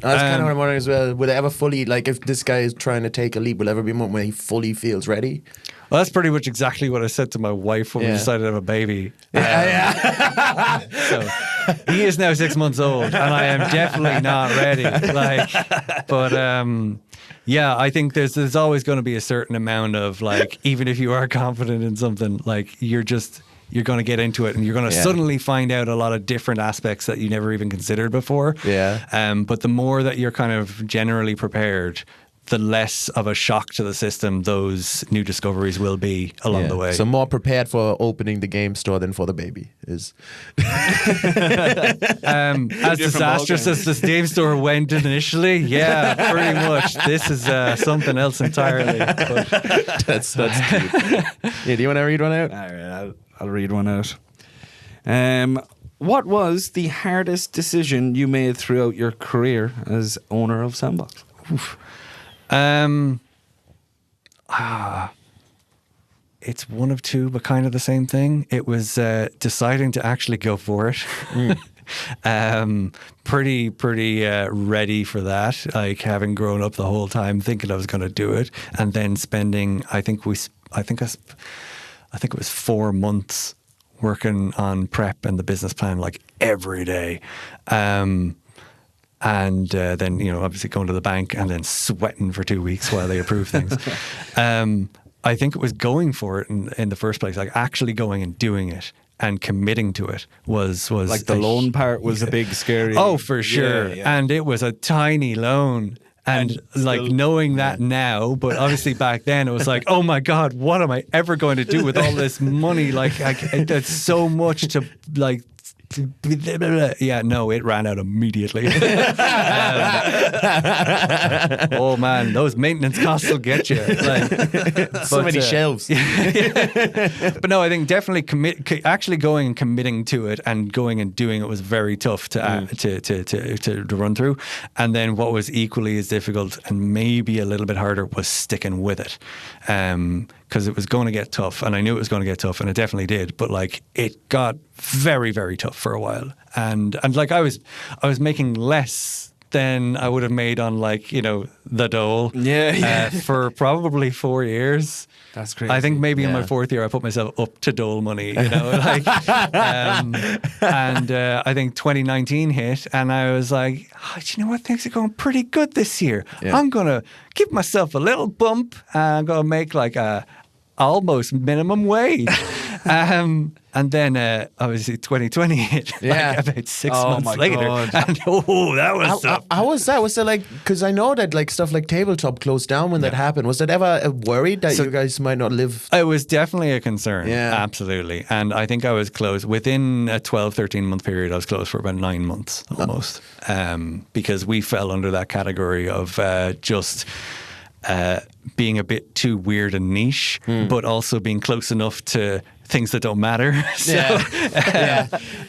That's kind of what I'm wondering as well. Will it ever fully, like, if this guy is trying to take a leap, will there ever be a moment where he fully feels ready? Well, that's pretty much exactly what I said to my wife when we decided to have a baby. So he is now 6 months old, and I am definitely not ready. Like, but yeah, I think there's always going to be a certain amount of, like, even if you are confident in something, like, you're going to get into it, and you're going to suddenly find out a lot of different aspects that you never even considered before. Yeah. But the more that you're kind of generally prepared, the less of a shock to the system those new discoveries will be along the way. So more prepared for opening the game store than for the baby is. As disastrous as this game store went initially, yeah, pretty much. This is something else entirely. But That's cute. Yeah, do you want to read one out? All right, I'll read one out. What was the hardest decision you made throughout your career as owner of Sandbox? It's one of two, but kind of the same thing. It was deciding to actually go for it. Pretty ready for that. Like, having grown up the whole time thinking I was going to do it, and then spending I think it was 4 months working on prep and the business plan, like, every day. And then, you know, obviously going to the bank and then sweating for 2 weeks while they approve things. I think it was going for it in the first place, like actually going and doing it and committing to it was like the loan part was a big scary. Oh, for sure. Yeah. And it was a tiny loan. And like, knowing that now, but obviously back then it was like, oh my God, what am I ever going to do with all this money? Like, it's so much to, like, yeah, no, it ran out immediately. Oh man, those maintenance costs will get you. Like, so many shelves. But no, I think definitely actually going and committing to it and going and doing it was very tough to run through. And then what was equally as difficult and maybe a little bit harder was sticking with it. Because it was going to get tough, and I knew it was going to get tough, and it definitely did. But like, it got very, very tough for a while, and like I was making less than I would have made on like, you know, the dole. For probably 4 years. That's crazy. I think maybe in my 4th year I put myself up to dole money, you know, like, and I think 2019 hit, and I was like, oh, do you know what? Things are going pretty good this year. Yeah. I'm gonna give myself a little bump, and I'm gonna make like a almost minimum wage. And then obviously 2020 hit like about 6 months later. God. And that was tough. How was that? Was it like, because I know that like stuff like tabletop closed down when that happened. Was that ever worried that you guys might not live? It was definitely a concern. Yeah. Absolutely. And I think I was closed within a 12, 13 month period. I was closed for about 9 months almost, because we fell under that category of just being a bit too weird and niche, but also being close enough to things that don't matter. So,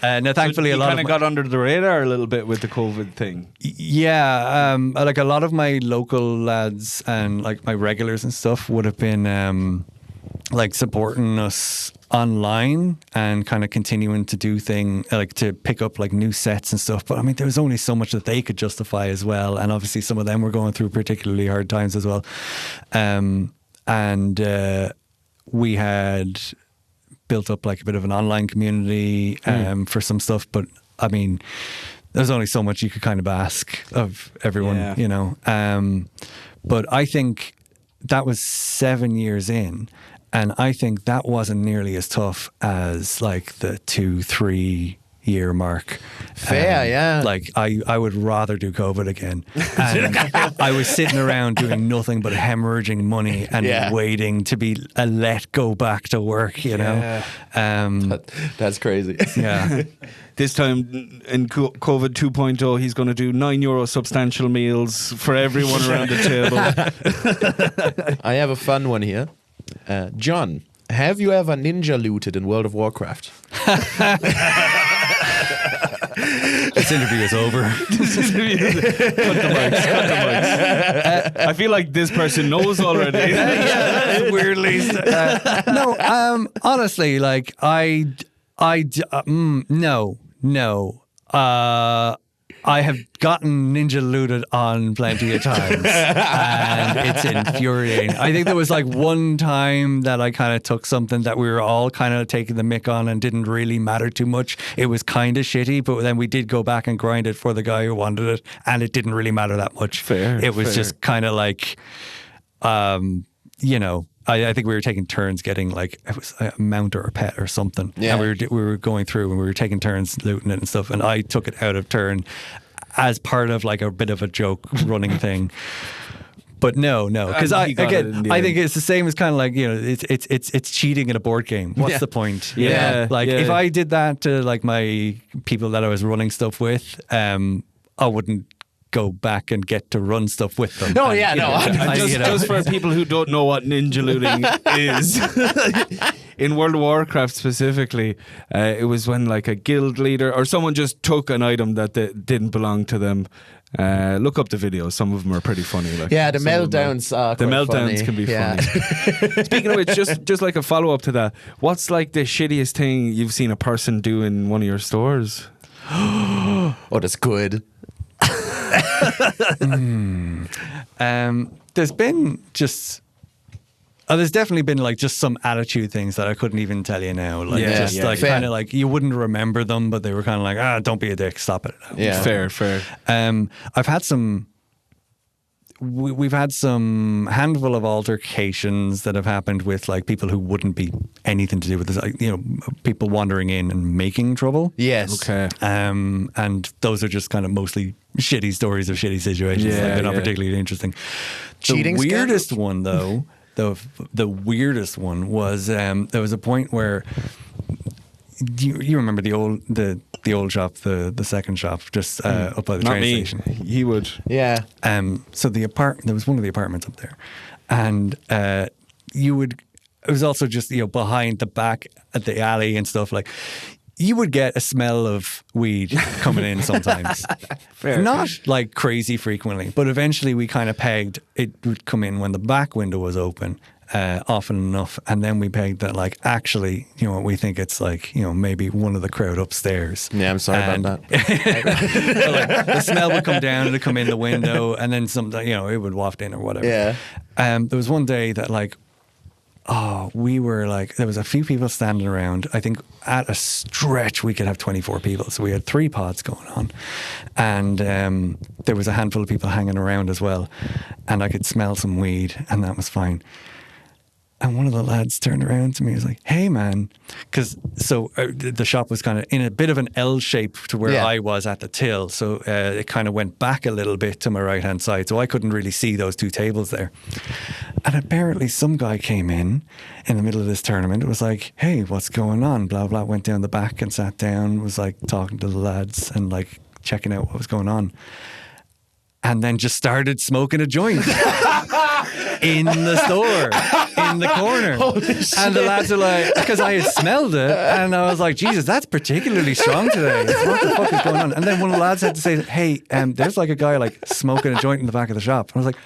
now thankfully So a lot kind of of got under the radar a little bit with the COVID thing. like a lot of my local lads and like my regulars and stuff would have been like supporting us online and kind of continuing to do like to pick up like new sets and stuff. But I mean, there was only so much that they could justify as well. And obviously some of them were going through particularly hard times as well. We had built up like a bit of an online community for some stuff. But I mean, there's only so much you could kind of ask of everyone, you know. But I think that was 7 years in. And I think that wasn't nearly as tough as like the 2-3 year mark. Fair, yeah. Like I would rather do COVID again. And I was sitting around doing nothing but hemorrhaging money and waiting to be let go back to work, you know. That's crazy. Yeah. This time in COVID 2.0, he's going to do €9 substantial meals for everyone around the table. I have a fun one here. John, have you ever ninja looted in World of Warcraft? This interview is over. Cut the mics. I feel like this person knows already. That's weirdly. No, honestly, like no. I have gotten ninja looted on plenty of times, and it's infuriating. I think there was like one time that I kind of took something that we were all kind of taking the mick on and didn't really matter too much. It was kind of shitty, but then we did go back and grind it for the guy who wanted it, and it didn't really matter that much. It was just kind of like, you know, I think we were taking turns getting like, it was a mount or a pet or something. Yeah. And we were going through and we were taking turns looting it and stuff. And I took it out of turn as part of like a bit of a joke running thing. But no, because I think it's the same as kind of like, you know, it's cheating in a board game. What's the point? You know? Like if I did that to like my people that I was running stuff with, I wouldn't go back and get to run stuff with them. No, Just for people who don't know what ninja looting is, in World of Warcraft specifically, it was when like a guild leader or someone just took an item that didn't belong to them. Look up the videos. Some of them are pretty funny. Like, the meltdowns are the quite meltdowns funny. can be funny. Speaking of which, just like a follow up to that, what's like the shittiest thing you've seen a person do in one of your stores? Oh, that's good. There's been just there's definitely been like just some attitude things that I couldn't even tell you now, like kind of like you wouldn't remember them, but they were kind of like, don't be a dick, stop it. Fair. I've had some we've had some handful of altercations that have happened with like people who wouldn't be anything to do with this, like, you know, people wandering in and making trouble. Yes. Okay. And those are just kind of mostly shitty stories of shitty situations. Like, they're not particularly interesting. Cheating the weirdest one, though, the weirdest one was there was a point where you remember the old shop, the second shop, just up by the train station. He would. Yeah. So there was one of the apartments up there, and it was also just, you know, behind the back at the alley and stuff, like you would get a smell of weed coming in sometimes. Not like crazy frequently, but eventually we kind of pegged it would come in when the back window was open. often enough, and then we pegged that like actually, we think it's like maybe one of the crowd upstairs. Yeah, I'm sorry about that. But, like, the smell would come down, it'd come in the window, and then it would waft in or whatever. Yeah. There was one day that like, we were like, there was a few people standing around. I think at a stretch we could have 24 people. So we had 3 pods going on. And there was a handful of people hanging around as well. And I could smell some weed, and that was fine. And one of the lads turned around to me and was like, hey, man. Because the shop was kind of in a bit of an L shape to where I was at the till. So it kind of went back a little bit to my right-hand side. So I couldn't really see those 2 tables there. And apparently some guy came in the middle of this tournament. It was like, hey, what's going on? Blah, blah. Went down the back and sat down, was like talking to the lads and like checking out what was going on. And then just started smoking a joint in the store, in the corner. And the lads are like, because I had smelled it, and I was like, Jesus, that's particularly strong today. What the fuck is going on? And then one of the lads had to say, hey, there's like a guy like smoking a joint in the back of the shop. And I was like,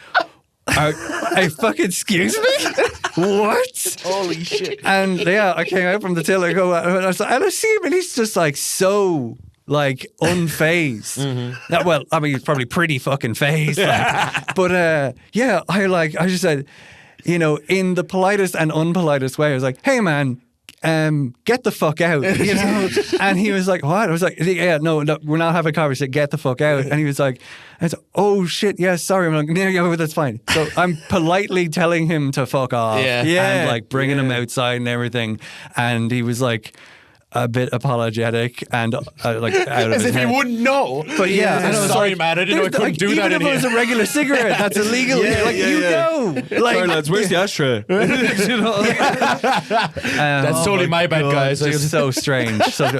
hey, fucking excuse me? What? Holy shit. And yeah, I came out from the till and I see him, and he's just like so like unfazed. Mm-hmm. Well, I mean, he's probably pretty fucking phased. Like. But I just said, in the politest and unpolitest way, I was like, hey man, get the fuck out, And he was like, what? I was like, yeah, no, we're not having a conversation, get the fuck out. And he was like, oh shit, yeah, sorry. I'm like, yeah, that's fine. So I'm politely telling him to fuck off. And like bringing him outside and everything. And he was like, a bit apologetic and like out of as his if head. he wouldn't know. But yeah, and I was sorry, like, man, I didn't know I couldn't do that. Even if it was a regular cigarette, that's illegal. know. Like, sorry, lads, where's the ashtray? That's totally my bad, guys. Just so strange. But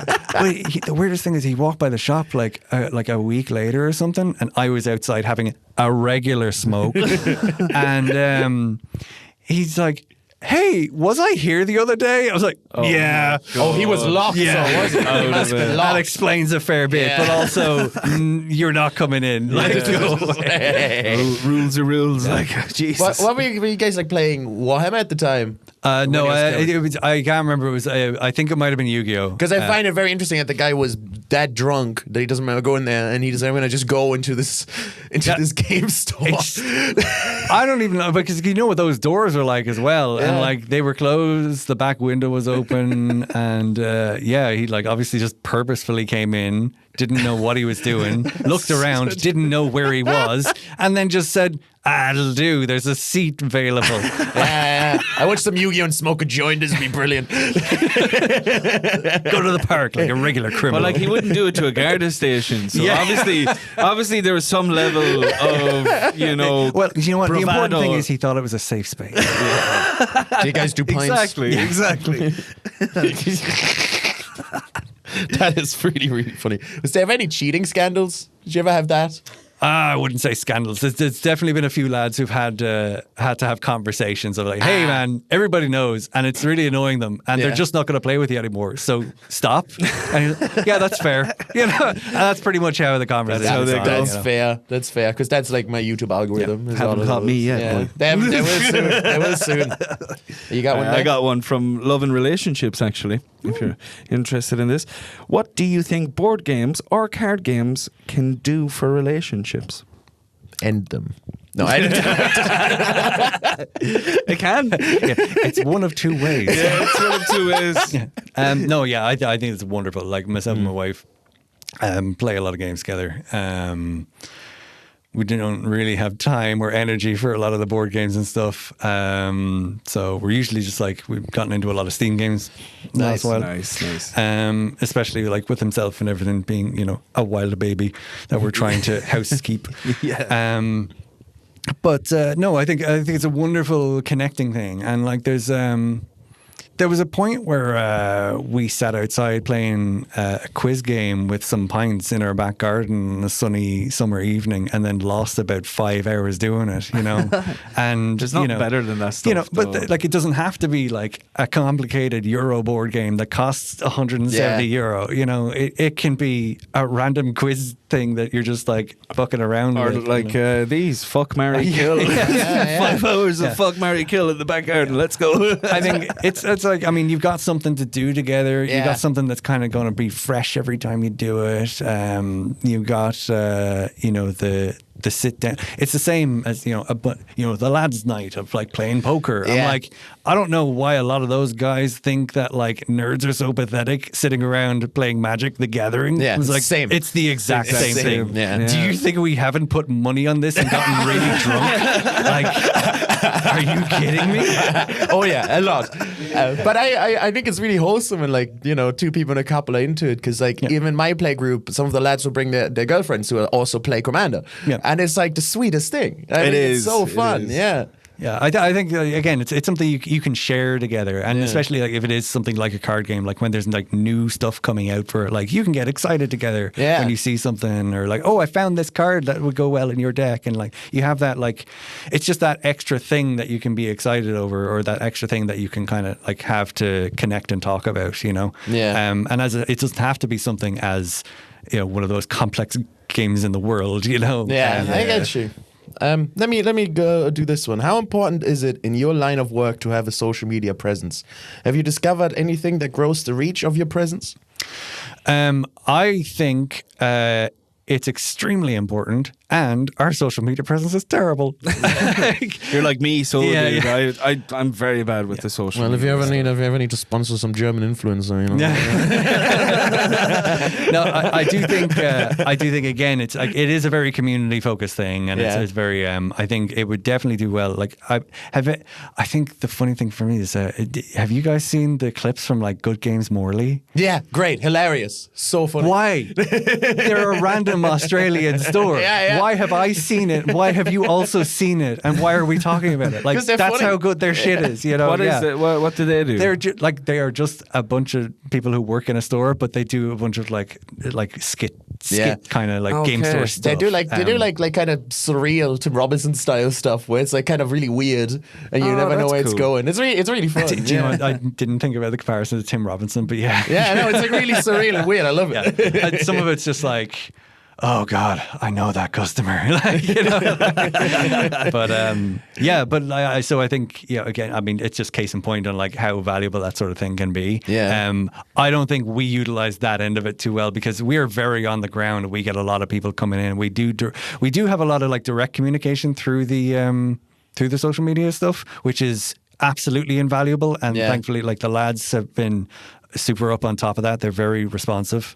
the weirdest thing is he walked by the shop like a week later or something, and I was outside having a regular smoke, and he's like, hey, was I here the other day? I was like, yeah. Oh, he was locked, so wasn't he? He must have been locked. That explains a fair bit, but also, you're not coming in. Like, go away. Rules are rules. Like, Jesus. What were you guys like playing Warhammer at the time? No, I can't remember. It was. I think it might have been Yu-Gi-Oh. Because I find it very interesting that the guy was that drunk that he doesn't remember going there, and he just, I'm going to just go into this game store. I don't even know, because you know what those doors are like as well, and like they were closed, the back window was open, and he like obviously just purposefully came in, didn't know what he was doing, looked around, didn't know where he was, and then just said, it'll do, there's a seat available. I watched some Yu-Gi-Oh! And smoke a joint, this would be brilliant. Go to the park like a regular criminal. Well, like he wouldn't do it to a Garda station, so obviously there was some level of, well, you know what, bravado. the important thing is he thought it was a safe space. Do you guys do pints? Exactly. That is really, really funny. Was there ever any cheating scandals? Did you ever have that? I wouldn't say scandals. There's definitely been a few lads who've had to have conversations of like, hey man, everybody knows, and it's really annoying them, and they're just not going to play with you anymore. So stop. And yeah, that's fair. And that's pretty much how the conversation is. That's fair. That's fair, because that's like my YouTube algorithm. Haven't caught me yet. They will soon. You got one? I got one from Love and Relationships, actually. If you're interested in this, what do you think board games or card games can do for relationships? End them. No, I didn't. It can. It's one of two ways. Yeah, it's one of two ways. I think it's wonderful. Like myself and my wife play a lot of games together. We don't really have time or energy for a lot of the board games and stuff. So we're usually just like, we've gotten into a lot of Steam games last while. Nice. Especially like with himself and everything being, a wild baby that we're trying to housekeep. But no, I think it's a wonderful connecting thing. And like there's There was a point where we sat outside playing a quiz game with some pints in our back garden on a sunny summer evening, and then lost about 5 hours doing it. And There's nothing better than that stuff. but like it doesn't have to be like a complicated Euro board game that costs 170 euro. It can be a random quiz thing that you're just like fucking around or with. like these fuck, marry, kill. 5 hours of fuck, marry, kill in the back garden. Let's go. I think it's like, I mean, you've got something to do together. Yeah. You've got something that's kind of going to be fresh every time you do it. You've got, the sit down. It's the same as, the lads' night of like playing poker. I'm like, I don't know why a lot of those guys think that like nerds are so pathetic sitting around playing Magic the Gathering. Yeah, it's like, same. It's the exact same thing. Yeah. Do you think we haven't put money on this and gotten really drunk? Like, are you kidding me? Oh yeah, a lot. But I think it's really wholesome and like, 2 people and a couple are into it, because like even my play group, some of the lads will bring their girlfriends who also play Commander. Yeah. And it's like the sweetest thing. I mean, is. It's so fun. It is. Yeah. Yeah, I think again, it's something you can share together, and especially like if it is something like a card game, like when there's like new stuff coming out for it, like you can get excited together when you see something, or like, oh, I found this card that would go well in your deck, and like you have that, like it's just that extra thing that you can be excited over, or that extra thing that you can kind of like have to connect and talk about, Yeah. And it doesn't have to be something as one of those complex games in the world, Yeah, I get you. Let me go do this one. How important is it in your line of work to have a social media presence? Have you discovered anything that grows the reach of your presence? I think it's extremely important, and our social media presence is terrible. You're like me, so Yeah, dude. I'm very bad with the social Well, if media. you ever need to sponsor some German influencer, No, I do think again, it's like it is a very community focused thing, and it's very. I think it would definitely do well. Like I think the funny thing for me is, have you guys seen the clips from like Good Games Morley? Yeah, great, hilarious, so funny. Why? They're a random Australian store. Yeah. Why have I seen it? Why have you also seen it? And why are we talking about it? Like 'Cause they're that's funny. how good their shit is. What is it? What do they do? They are just a bunch of people who work in a store, but they do a bunch of like skit kind of like game store stuff. They do like kind of surreal Tim Robinson style stuff where it's like kind of really weird and you never know that's where it's cool. going. It's really fun. Do you know what? I didn't think about the comparison to Tim Robinson, but yeah. Yeah, no, it's like really surreal and weird. I love it. Yeah. And some of it's just like, oh God, I know that customer. So I think, again, I mean, it's just case in point on like how valuable that sort of thing can be. Yeah. I don't think we utilize that end of it too well, because we're very on the ground. We get a lot of people coming in. We do have a lot of like direct communication through the social media stuff, which is absolutely invaluable. And thankfully, like the lads have been super up on top of that. They're very responsive.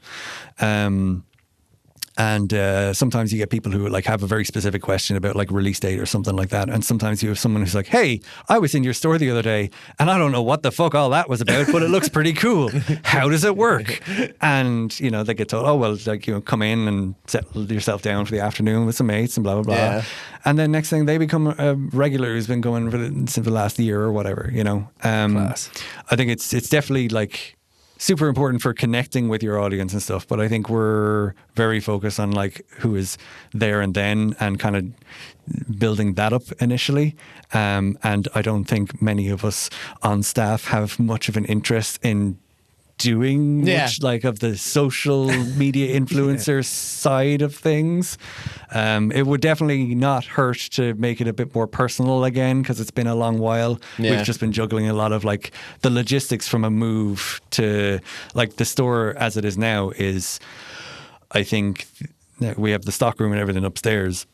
And sometimes you get people who like have a very specific question about like release date or something like that. And sometimes you have someone who's like, hey, I was in your store the other day and I don't know what the fuck all that was about, but it looks pretty cool. How does it work? And, they get told, oh, well, like, come in and settle yourself down for the afternoon with some mates and blah, blah, blah. Yeah. And then next thing they become a regular who's been going since the last year or whatever, Class. I think it's definitely like super important for connecting with your audience and stuff, but I think we're very focused on like who is there and then, and kind of building that up initially. And I don't think many of us on staff have much of an interest in doing much like of the social media influencer side of things. It would definitely not hurt to make it a bit more personal again, because it's been a long while. We've just been juggling a lot of like the logistics from a move to like the store as it is now is, I think we have the stockroom and everything upstairs,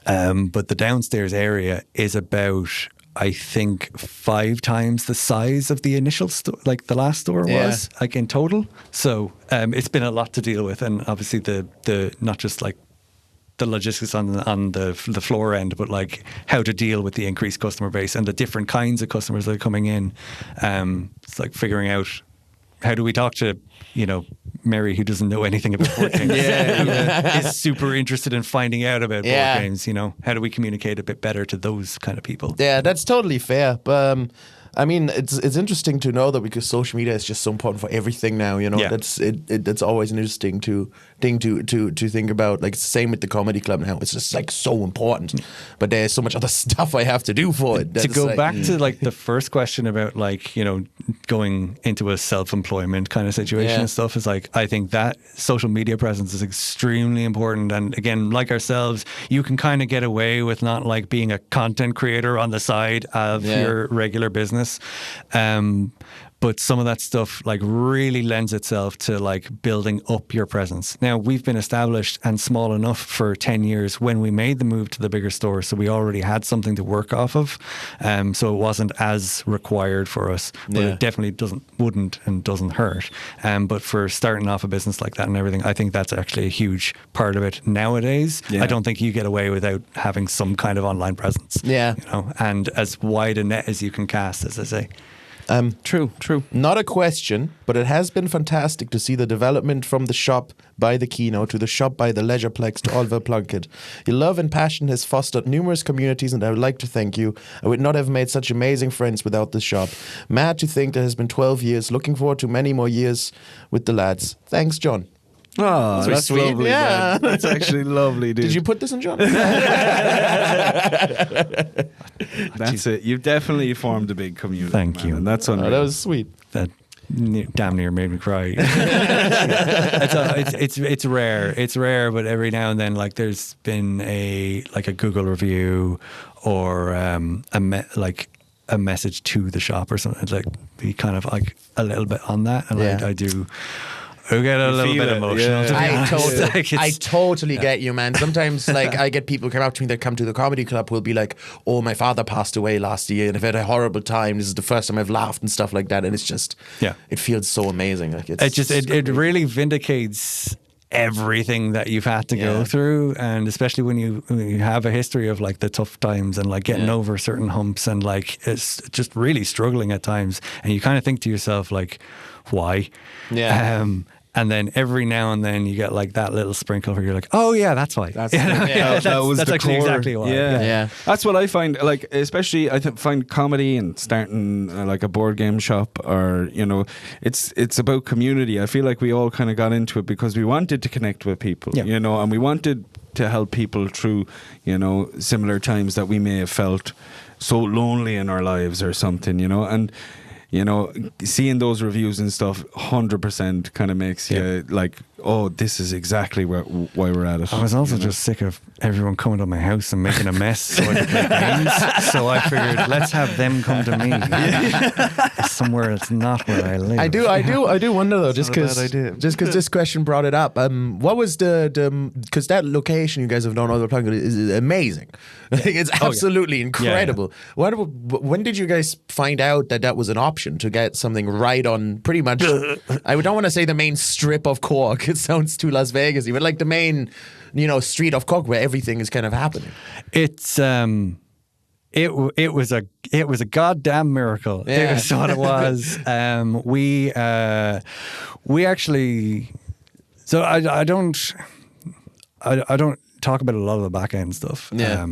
but the downstairs area is about, I think, 5 times the size of the initial store, like the last store was, like in total. So it's been a lot to deal with, and obviously the not just like the logistics on the floor end, but like how to deal with the increased customer base and the different kinds of customers that are coming in. It's like figuring out, how do we talk to, Mary, who doesn't know anything about board games, is super interested in finding out about board games. How do we communicate a bit better to those kind of people? Yeah, that's totally fair. But I mean, it's interesting to know that because social media is just so important for everything now. You know, Yeah. that's always an interesting thing to think about. Like it's the same with the comedy club now. It's just like so important, but there's so much other stuff I have to do for it. To That's go like- back to like the first question about like, you know, going into a self-employment kind of situation Yeah. and stuff is like, I think that social media presence is extremely important. And again, like ourselves, you can kind of get away with not like being a content creator on the side of Yeah. your regular business. But some of that stuff like really lends itself to like building up your presence. Now we've been established and small enough for 10 years when we made the move to the bigger store. So we already had something to work off of. So it wasn't as required for us, but Yeah. it definitely wouldn't and doesn't hurt. But for starting off a business like that and everything, I think that's actually a huge part of it nowadays. Yeah. I don't think you get away without having some kind of online presence. Yeah. You know, and as wide a net as you can cast, as I say. True. Not a question, but it has been fantastic to see the development from the shop by the Kino to the shop by the Leisureplex to Oliver Plunkett. Your love and passion has fostered numerous communities, and I would like to thank you. I would not have made such amazing friends without this shop. Mad to think there has been 12 years. Looking forward to many more years with the lads. Thanks, John. Oh, That's that's sweet. lovely. Yeah. Man. That's actually lovely, dude. Did you put this in, John? That's it. You've definitely formed a big community. Thank man, you. And that's Oh, unreal. that was sweet. That damn near made me cry. It's rare. It's rare, but every now and then, like there's been a Google review or a message to the shop or something. It's like be kind of like a little bit on that, and Yeah. I do. I get a little feel bit it, emotional. yeah. To be I honest. totally, Like, it's- I totally get you, man. Sometimes, like, I get people come up to me that come to the comedy club who'll be like, "Oh, my father passed away last year, and I've had a horrible time. This is the first time I've laughed and stuff like that." And it's just, Yeah. it feels so amazing. Like it's it really vindicates everything that you've had to Yeah. go through, and especially when you have a history of like the tough times and like getting Yeah. over certain humps and like it's just really struggling at times, and you kind of think to yourself like, why? Yeah. And then every now and then you get like that little sprinkle where you're like, oh yeah, that's why. That's, You know? yeah, that was that's the actually core. exactly why. Yeah. That's what I find. Like, especially I find comedy and starting like a board game shop, or you know, it's about community. I feel like we all kind of got into it because we wanted to connect with people, Yeah. you know, and we wanted to help people through, you know, similar times that we may have felt so lonely in our lives or something, you know, and. You know, seeing those reviews and stuff 100% kind of makes you like, oh, this is exactly why we're at it. I was also you know? just sick of everyone coming to my house and making a mess so I could play games. So I figured, let's have them come to me. Somewhere that's not where I live. I do wonder though, just not a because bad idea. this question brought it up. What was because that location you guys have done over Plunkett is amazing. Like, it's absolutely incredible. When did you guys find out that was an option to get something right on pretty much? I don't want to say the main strip of Cork. It sounds too Las Vegas-y, but like the main, you know, street of Cork where everything is kind of happening. It's it was a goddamn miracle. Yeah. It was what it was. We actually. So I don't talk about a lot of the back end stuff. Yeah.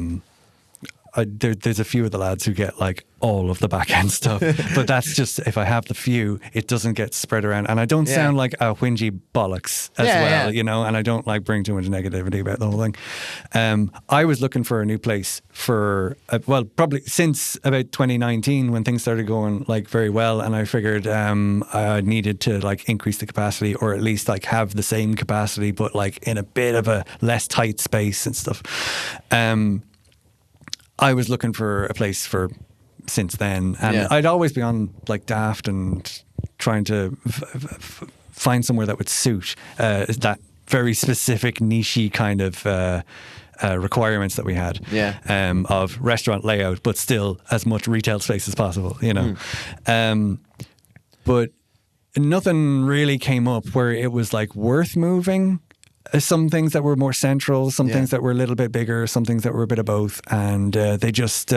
There's a few of the lads who get like all of the back end stuff, but that's just if I have the few, it doesn't get spread around, and I don't sound like a whingy bollocks as well, you know, and I don't like bring too much negativity about the whole thing. I was looking for a new place for probably since about 2019 when things started going like very well, and I figured I needed to like increase the capacity or at least like have the same capacity, but like in a bit of a less tight space and stuff. I was looking for a place for since then, and I'd always be on like Daft and trying to find somewhere that would suit that very specific niche-y kind of requirements that we had of restaurant layout, but still as much retail space as possible, you know. But nothing really came up where it was like worth moving. Some things that were more central, some things that were a little bit bigger, some things that were a bit of both, and they just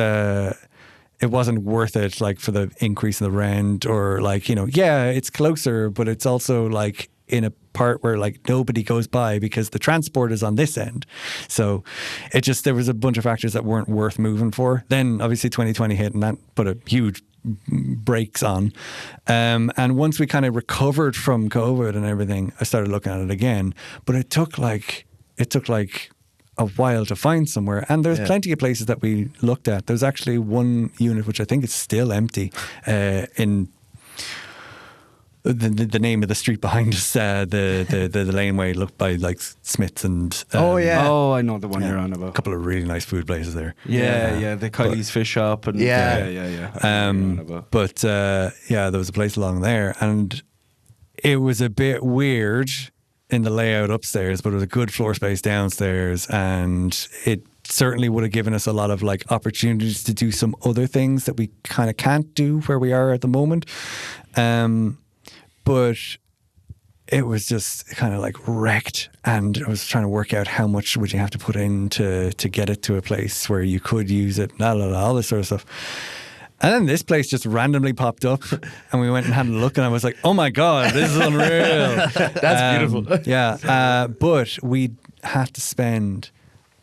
it wasn't worth it, like for the increase in the rent, or like, you know, it's closer, but it's also like in a part where like nobody goes by because the transport is on this end. So there was a bunch of factors that weren't worth moving for. Then obviously 2020 hit, and that put a huge brakes on. And once we kind of recovered from COVID and everything, I started looking at it again. But it took like a while to find somewhere. And there's plenty of places that we looked at. There's actually one unit which I think is still empty in the name of the street behind us, the laneway looked by like Smith's and Oh, I know the one you're on a about. couple of really nice food places there. Yeah, the Kylie's Fish Shop and yeah. But there was a place along there, and it was a bit weird in the layout upstairs, but it was a good floor space downstairs, and it certainly would have given us a lot of like opportunities to do some other things that we kind of can't do where we are at the moment. But it was just kind of like wrecked, and I was trying to work out how much would you have to put in to get it to a place where you could use it, all this sort of stuff. And then this place just randomly popped up, and we went and had a look, and I was like, oh my God, this is unreal. That's beautiful. But we had to spend,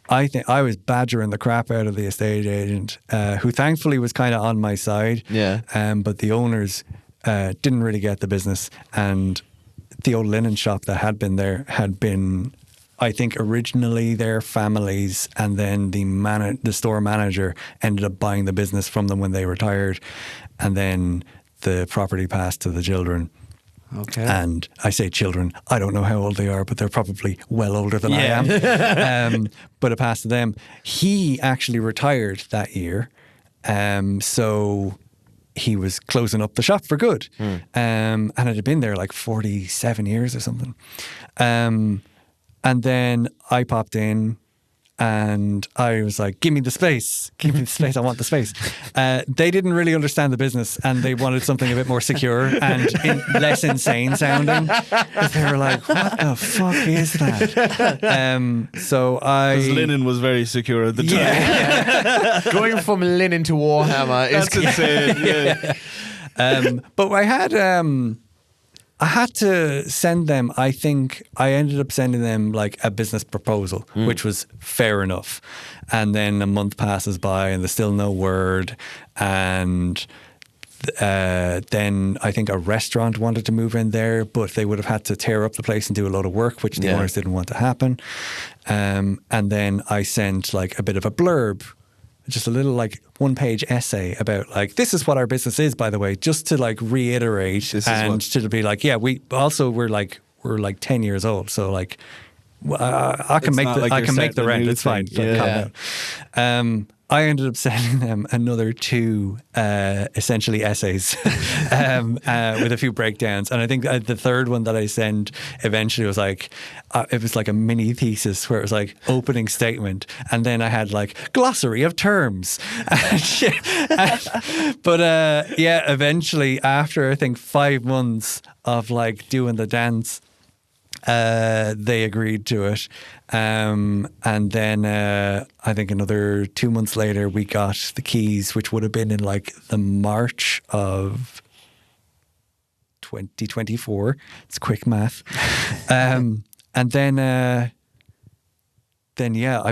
I think I was badgering the crap out of the estate agent, who thankfully was kind of on my side. Yeah. But the owners didn't really get the business, and the old linen shop that had been there had been, I think, originally their families, and then the store manager ended up buying the business from them when they retired, and then the property passed to the children. Okay. And I say children, I don't know how old they are, but they're probably well older than I am. But it passed to them. He actually retired that year, so he was closing up the shop for good. And it had been there like 47 years or something. And then I popped in, and I was like, give me the space, I want the space. They didn't really understand the business, and they wanted something a bit more secure and less insane sounding. They were like, what the fuck is that? Because linen was very secure at the time. Yeah. Going from linen to Warhammer is That's insane. Yeah. But I had to send them, I think I ended up sending them like a business proposal, which was fair enough. And then a month passes by and there's still no word. And then I think a restaurant wanted to move in there, but they would have had to tear up the place and do a lot of work, which the owners didn't want to happen. And then I sent like a bit of a blurb, just a little like one-page essay about like, this is what our business is, by the way, just to like reiterate to be like, yeah, we're like 10 years old, so like I can make the rent. It's fine. I ended up sending them another 2 essentially essays with a few breakdowns, and I think the third one that I sent eventually was like it was like a mini thesis where it was like opening statement, and then I had like glossary of terms. But eventually after I think 5 months of like doing the dance, they agreed to it. And then I think another 2 months later, we got the keys, which would have been in like the March of 2024. It's quick math. And then I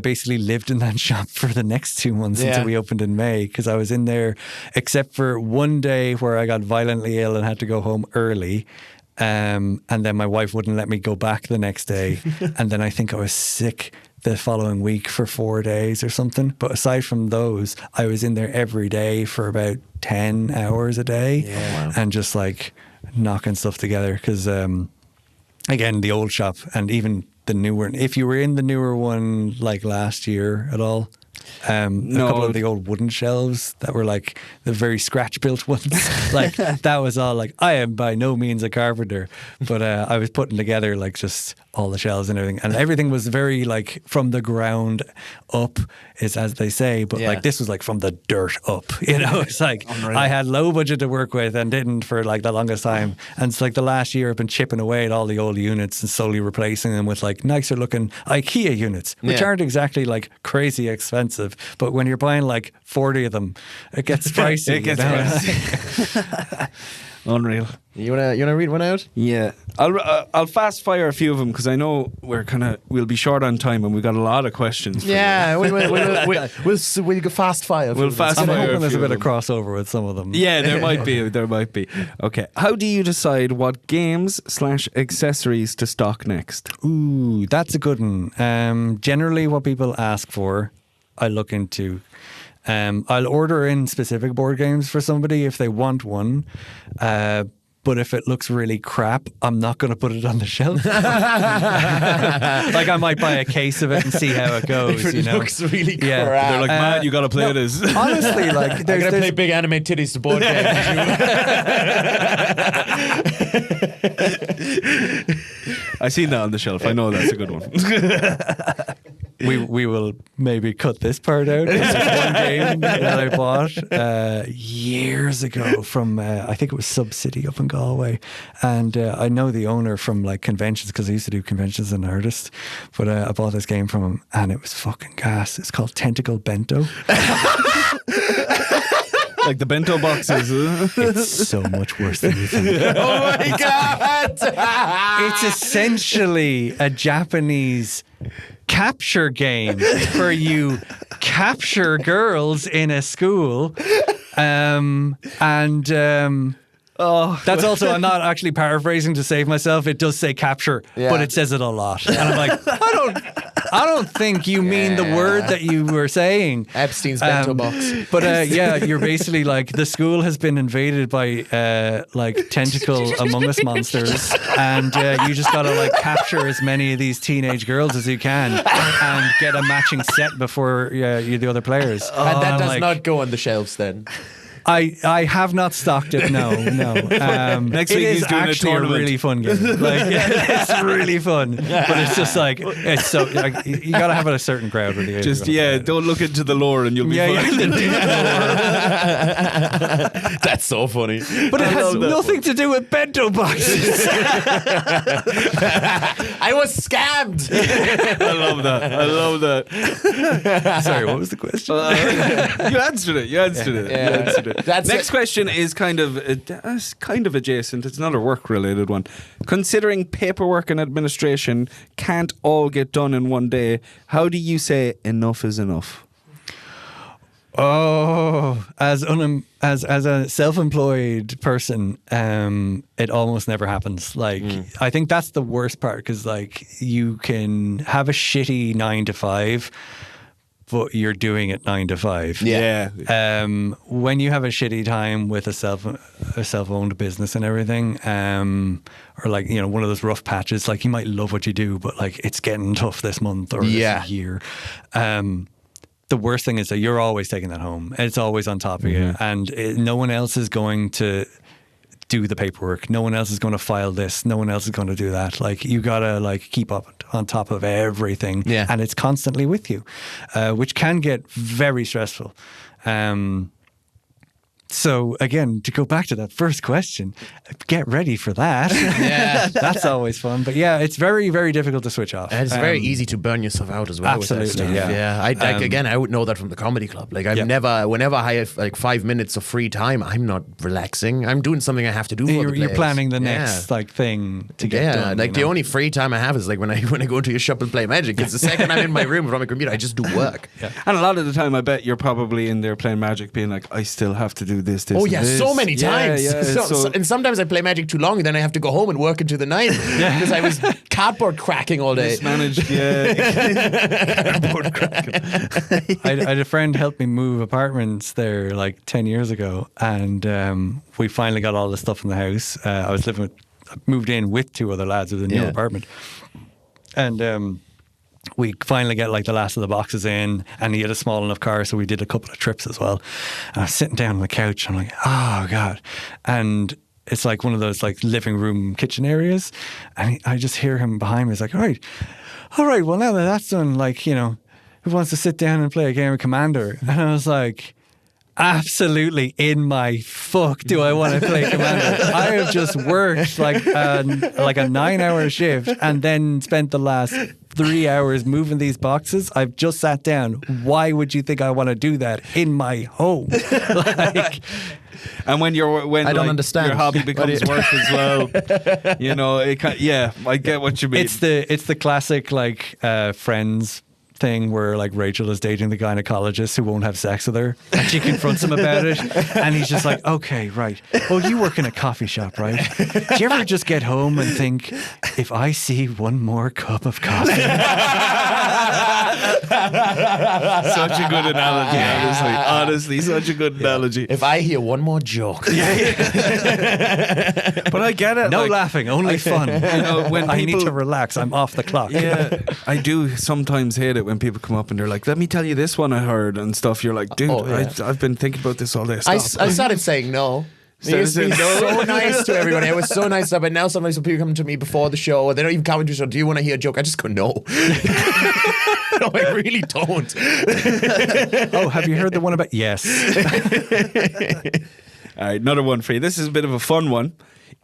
basically lived in that shop for the next 2 months until we opened in May, because I was in there except for one day where I got violently ill and had to go home early. And then my wife wouldn't let me go back the next day. And then I think I was sick the following week for 4 days or something. But aside from those, I was in there every day for about 10 hours a day and just like knocking stuff together. Because, again, the old shop and even the newer, if you were in the newer one like last year at all, a couple of the old wooden shelves that were like the very scratch built ones, like that was all like, I am by no means a carpenter, but I was putting together like just all the shelves and everything was very like from the ground up, is as they say, but like this was like from the dirt up, it's like unreal. I had low budget to work with and didn't for like the longest time, and it's like the last year I've been chipping away at all the old units and slowly replacing them with like nicer looking IKEA units, which aren't exactly like crazy expensive expensive. But when you're buying like 40 of them, it gets pricey. It gets pricey. Unreal. You wanna read one out? Yeah, I'll fast fire a few of them because I know we'll be short on time and we've got a lot of questions. Yeah, we'll go fast fire. We'll fast I'm fire. hoping there's a bit few of crossover with some of them. Yeah, there might be. There might be. Okay, how do you decide what games/accessories to stock next? Ooh, that's a good one. Generally, what people ask for, I look into. I'll order in specific board games for somebody if they want one. But if it looks really crap, I'm not going to put it on the shelf. Like I might buy a case of it and see how it goes. If it looks really crap. They're like, man, you got to play this. Honestly, like I'm gonna play big anime titties to board games. I seen that on the shelf. I know that's a good one. We will maybe cut this part out. This is one game that I bought years ago from I think it was Sub City up in Galway, and I know the owner from like conventions because I used to do conventions as an artist. But I bought this game from him, and it was fucking gas. It's called Tentacle Bento. Like the bento boxes. It's so much worse than you think. Oh my god! It's essentially a Japanese capture game for you capture girls in a school. That's also, I'm not actually paraphrasing to save myself. It does say capture, but it says it a lot. And I'm like, I don't think you mean the word that you were saying. Epstein's bento box. But yeah, you're basically like the school has been invaded by like tentacle Among Us monsters, and you just gotta like capture as many of these teenage girls as you can and get a matching set before you the other players. And that does like, not go on the shelves then. I have not stocked it. No. Next week it he's is doing a actually a tournament. really fun game. Like it's really fun, but it's just like it's so like you gotta have a certain crowd with you. Just don't look into the lore and you'll be fine. That's so funny. But it has nothing to do with bento boxes. I was scammed. I love that. Sorry, what was the question? You answered it. You answered it. That's Next it. question is kind of adjacent. It's not a work-related one. Considering paperwork and administration can't all get done in one day, how do you say enough is enough? Oh, as a self-employed person, it almost never happens. Like, I think that's the worst part because, like, you can have a shitty 9 to 5, but you're doing it 9 to 5. Yeah. When you have a shitty time with a self-owned business and everything, or like one of those rough patches, like you might love what you do, but like it's getting tough this month or this year. The worst thing is that you're always taking that home. It's always on top of you, and no one else is going to do the paperwork. No one else is going to file this. No one else is going to do that. Like you gotta like keep up on top of everything, and it's constantly with you, which can get very stressful. So again, to go back to that first question, get ready for that. Yeah, that's always fun. But yeah, it's very, very difficult to switch off. And it's very easy to burn yourself out as well. Absolutely, with that stuff. yeah. I would know that from the comedy club. Like whenever I have like 5 minutes of free time, I'm not relaxing. I'm doing something I have to do. You're planning the next like thing to get done. Like the only free time I have is like when I go into your shop and play Magic. It's the second I'm in my room from my computer, I just do work. Yeah. And a lot of the time, I bet you're probably in there playing Magic, being like, I still have to do this. Oh and yeah, this. so many times. Yeah, and sometimes I play Magic too long, and then I have to go home and work into the night because I was cardboard cracking all day. Mismanaged, cardboard cracking. I had a friend help me move apartments there like 10 years ago, and we finally got all the stuff in the house. I moved in with 2 other lads with a new apartment, and we finally get like the last of the boxes in, and he had a small enough car, so we did a couple of trips as well. And I was sitting down on the couch, and I'm like, oh God. And it's like one of those like living room kitchen areas, and I just hear him behind me. He's like, all right, well now that that's done, like, who wants to sit down and play a game of Commander? And I was like, absolutely in my fuck do I want to play Commander. I have just worked like a 9-hour shift and then spent the last 3 hours moving these boxes. I've just sat down. Why would you think I want to do that in my home? Like, and when I don't understand. your hobby becomes work as well. You know, I get what you mean. it's the classic like Friends thing where like Rachel is dating the gynecologist who won't have sex with her, and she confronts him about it, and he's just like, okay, right, well, you work in a coffee shop, right? Do you ever just get home and think, if I see one more cup of coffee? Such a good analogy, honestly, such a good analogy. If I hear one more joke. But I get it. No like, laughing, only fun. You know, when I need people- to relax, I'm off the clock. Yeah, I do sometimes hate it when people come up and they're like, let me tell you this one I heard and stuff. You're like, dude, I've been thinking about this all day. I Stop. started saying no. He used to be so nice to everybody. I was so nice to them, but now sometimes when people come to me before the show, or they don't even comment to the show, do you want to hear a joke? I just go, no. No, I really don't. Oh, have you heard the one about... Yes. All right, another one for you. This is a bit of a fun one.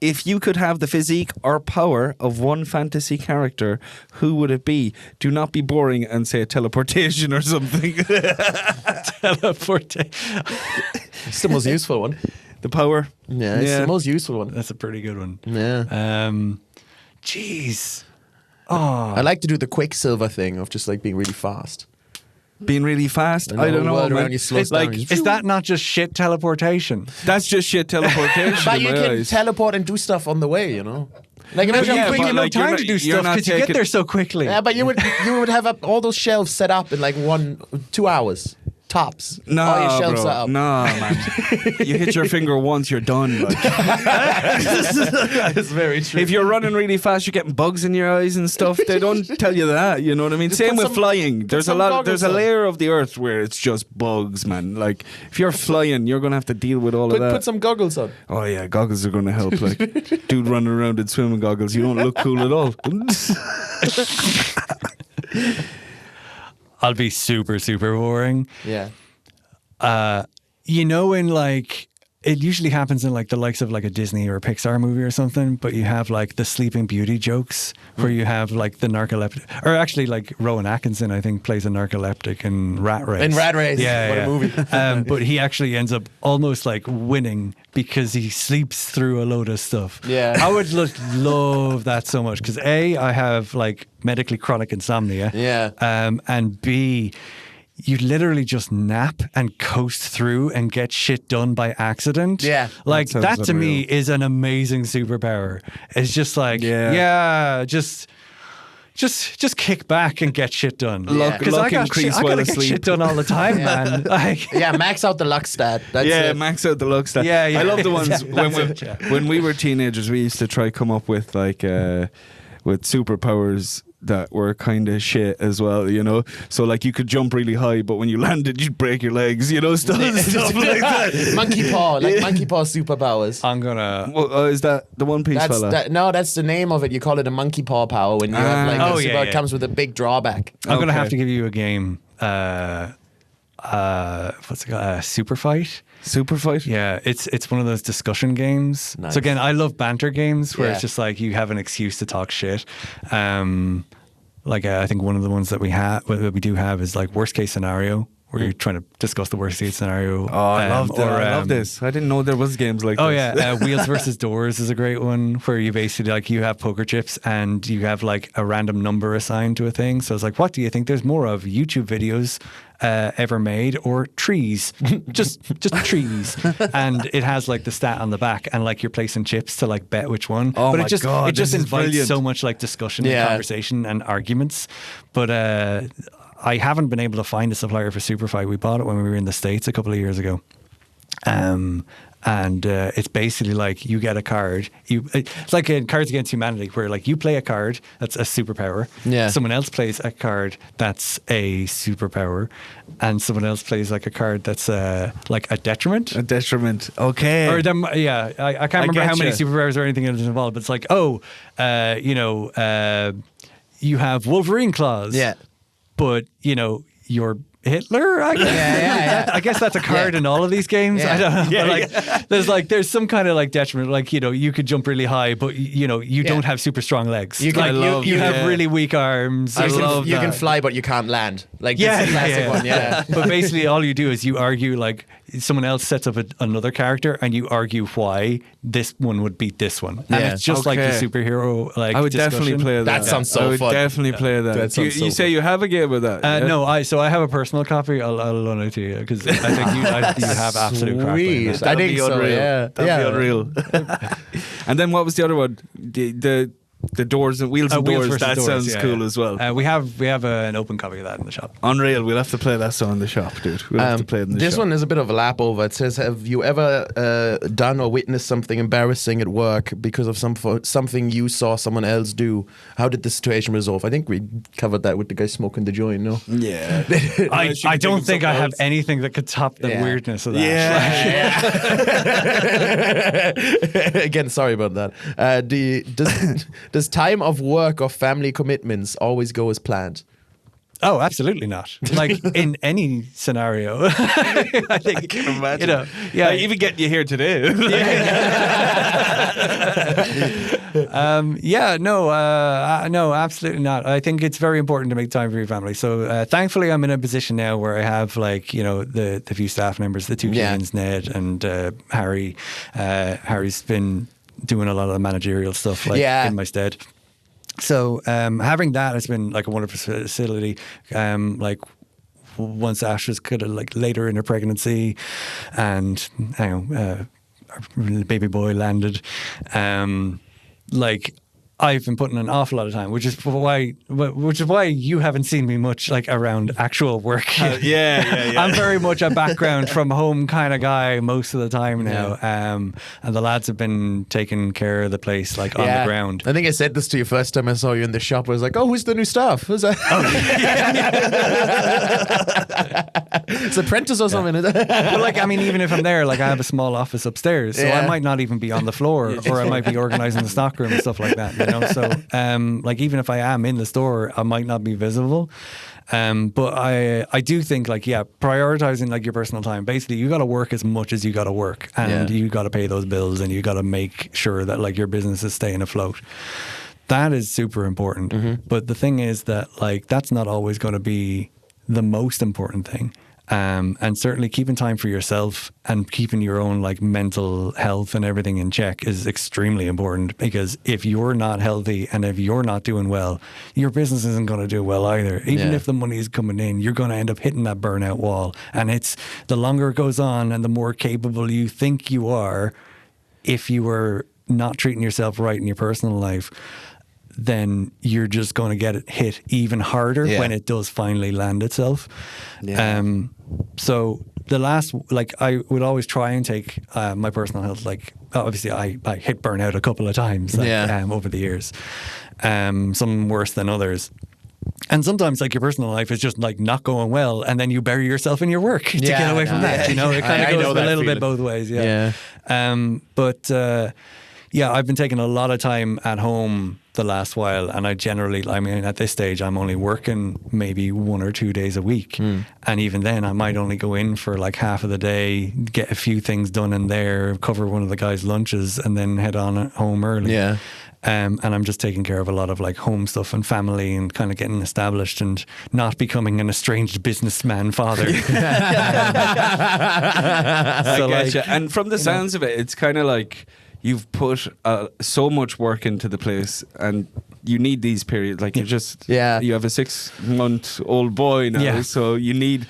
If you could have the physique or power of one fantasy character, who would it be? Do not be boring and say teleportation or something. Teleportation. It's the most useful one. The power. Yeah, it's the most useful one. That's a pretty good one. Yeah. Jeez. I like to do the Quicksilver thing of just like being really fast. Being really fast. And I the don't whole know, world man. around you slows It's like, down. Is that not just shit teleportation? that's just shit teleportation But in you my can eyes. teleport and do stuff on the way, you know? Like imagine yeah, how quick but you no like, you're time not- to do you're stuff not because you get taking- there so quickly. Yeah, but you would have all those shelves set up in like 2 hours. Tops. No, all your shelves bro. set up. No, man. You hit your finger once, you're done. Like. That's very true. If you're running really fast, you're getting bugs in your eyes and stuff. They don't tell you that. You know what I mean? Just Same put with some- flying. There's a some lot. goggles There's a on. layer of the earth where it's just bugs, man. Like if you're flying, you're gonna have to deal with all of that. Put some goggles on. Oh yeah, goggles are gonna help. Like dude running around in swimming goggles, you don't look cool at all. I'll be super, super boring. Yeah. You know, in like, it usually happens in like the likes of like a Disney or a Pixar movie or something, but you have like the Sleeping Beauty jokes where you have like the narcoleptic, or actually like Rowan Atkinson, I think, plays a narcoleptic in Rat Race. In Rat Race. Yeah. What yeah. a movie. But he actually ends up almost like winning because he sleeps through a load of stuff. Yeah. I would love that so much because A, I have like medically chronic insomnia. Yeah. And B, you literally just nap and coast through and get shit done by accident. Yeah. Like That that sounds to me unreal. is an amazing superpower. It's just like, just kick back and get shit done. Luck- Because luck I got increase I while gotta get asleep. shit done all the time, man. Like, Yeah, max out the luck stat. That's yeah, it. max out the luck stat. Yeah, yeah. I love the ones That's when we were teenagers. We used to try come up with like with superpowers that were kind of shit as well, you know. So like you could jump really high, but when you landed, you'd break your legs, you know, stuff like that. Monkey paw, like monkey paw superpowers. I'm gonna. Well, is that the One Piece fella? No, that's the name of it. You call it a monkey paw power when you have like Oh, a yeah, super, yeah. it comes with a big drawback. I'm gonna Okay. have to give you a game. What's it called? Super Fight. Super fight? Yeah, it's one of those discussion games. Nice. So again, I love banter games where Yeah. it's just like you have an excuse to talk shit. I think one of the ones that we do have is like worst case scenario, where you're trying to discuss the worst case scenario. Oh, I love this. I didn't know there was games like Oh this. yeah, Wheels versus Doors is a great one where you basically like you have poker chips and you have like a random number assigned to a thing. So it's like, what do you think there's more of, YouTube videos ever made or trees? just trees. And it has like the stat on the back and like you're placing chips to like bet which one. Oh but my it just God, it just this is invites brilliant. so much like discussion Yeah. and conversation and arguments. But I haven't been able to find a supplier for Superfight. We bought it when we were in the States a couple of years ago. And it's basically like you get a card. It's like in Cards Against Humanity, where like you play a card that's a superpower. Yeah. Someone else plays a card that's a superpower, and someone else plays like a card that's like a detriment. A detriment. Okay. Or them, yeah, I can't remember how many getcha. superpowers or anything that is involved. But it's like, you have Wolverine claws. Yeah. But, you're Hitler. I guess, I guess that's a card in all of these games. I don't know. But there's some kind of like detriment. Like, you know, you could jump really high, but you know, you don't have super strong legs. You can- you have really weak arms. You can fly, but you can't land. Like, this is the classic one. Yeah. But basically, all you do is you argue, like, someone else sets up another character, and you argue why this one would beat this one, and it's just like the superhero. Like, I would definitely discussion. play that. That sounds so I would fun. definitely play that. That sounds you so say fun. you have a game of that? yeah? No, I have a personal copy. I'll loan it to you because I think you have absolute crack. Sweet. With it. I That'd think be so. unreal. Yeah. That'd be unreal. And then what was the other one? The doors and wheels and Wheels doors. versus That Doors, sounds yeah, cool yeah. as well. We have an open copy of that in the shop. Unreal. We'll have to play that song in the shop, dude. We'll have to play it in the This shop. one is a bit of a lap over. It says, have you ever done or witnessed something embarrassing at work because of something you saw someone else do? How did the situation resolve? I think we covered that with the guy smoking the joint, no? Yeah. I don't think I have anything that could top the weirdness of that. Yeah. Again, sorry about that. Does time of work or family commitments always go as planned? Oh, absolutely not. Like in any scenario, I think. I can imagine. You know, yeah, Even getting you here today. No, absolutely not. I think it's very important to make time for your family. So thankfully, I'm in a position now where I have, like, you know, the few staff members, the two kids, Ned and Harry. Harry's been doing a lot of the managerial stuff, like in my stead. So having that has been like a wonderful facility. Like once Ash was kind of like later in her pregnancy, and our baby boy landed, like I've been putting an awful lot of time, which is why you haven't seen me much like around actual work. Yeah. I'm very much a background from home kind of guy most of the time now, and the lads have been taking care of the place like on the ground. I think I said this to you first time I saw you in the shop. I was like, "Oh, who's the new staff? Who's that? It's apprentice or something." But like, I mean, even if I'm there, like I have a small office upstairs, so I might not even be on the floor, or I might be organising the stockroom and stuff like that. You know, so like even if I am in the store, I might not be visible. But I do think, like, prioritizing like your personal time. Basically, you got to work as much as you got to work, and you got to pay those bills, and you got to make sure that like your business is staying afloat. That is super important. But the thing is that like that's not always going to be the most important thing. And certainly keeping time for yourself and keeping your own like mental health and everything in check is extremely important, because if you're not healthy and if you're not doing well, your business isn't going to do well either. Even if the money is coming in, you're going to end up hitting that burnout wall. And it's the longer it goes on and the more capable you think you are, if you are not treating yourself right in your personal life, then you're just going to get it hit even harder when it does finally land itself. So the last, like, I would always try and take my personal health, like, obviously I hit burnout a couple of times over the years, some worse than others. And sometimes, like, your personal life is just like not going well, and then you bury yourself in your work to get away from that. You know, it kind of goes a little bit both ways. I've been taking a lot of time at home the last while, and I mean, at this stage, I'm only working maybe 1 or 2 days a week. And even then, I might only go in for like half of the day, get a few things done in there, cover one of the guys' lunches, and then head on home early. And I'm just taking care of a lot of like home stuff and family and kind of getting established and not becoming an estranged businessman father. I getcha. And from the sounds of it, it's kind of like you've put so much work into the place, and you need these periods. Like, you're just, you have a 6-month-old boy now, so you need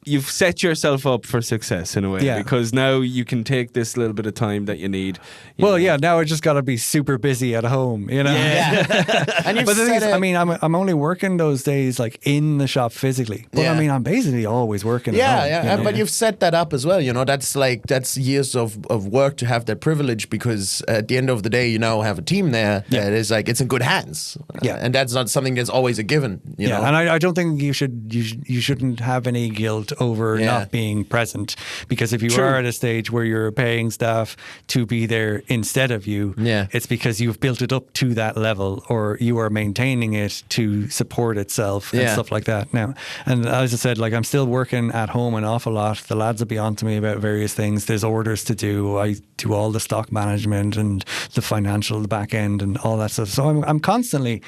you've set yourself up for success in a way, because now you can take this little bit of time that you need. Now I just got to be super busy at home, you know. And but the thing is, I mean, I'm only working those days like in the shop physically, but I mean, I'm basically always working. at home, but you've set that up as well. You know, that's years of work to have that privilege, because at the end of the day, you now have a team there that is like like it's in good hands. Yeah. And that's not something that's always a given, you know. And I don't think you shouldn't have any guilt over not being present, because if you are at a stage where you're paying staff to be there instead of you, it's because you've built it up to that level, or you are maintaining it to support itself and stuff like that. Now, and as I said, like I'm still working at home an awful lot. The lads will be on to me about various things. There's orders to do. I do all the stock management and the financial, the back end, and all that stuff. So I'm constantly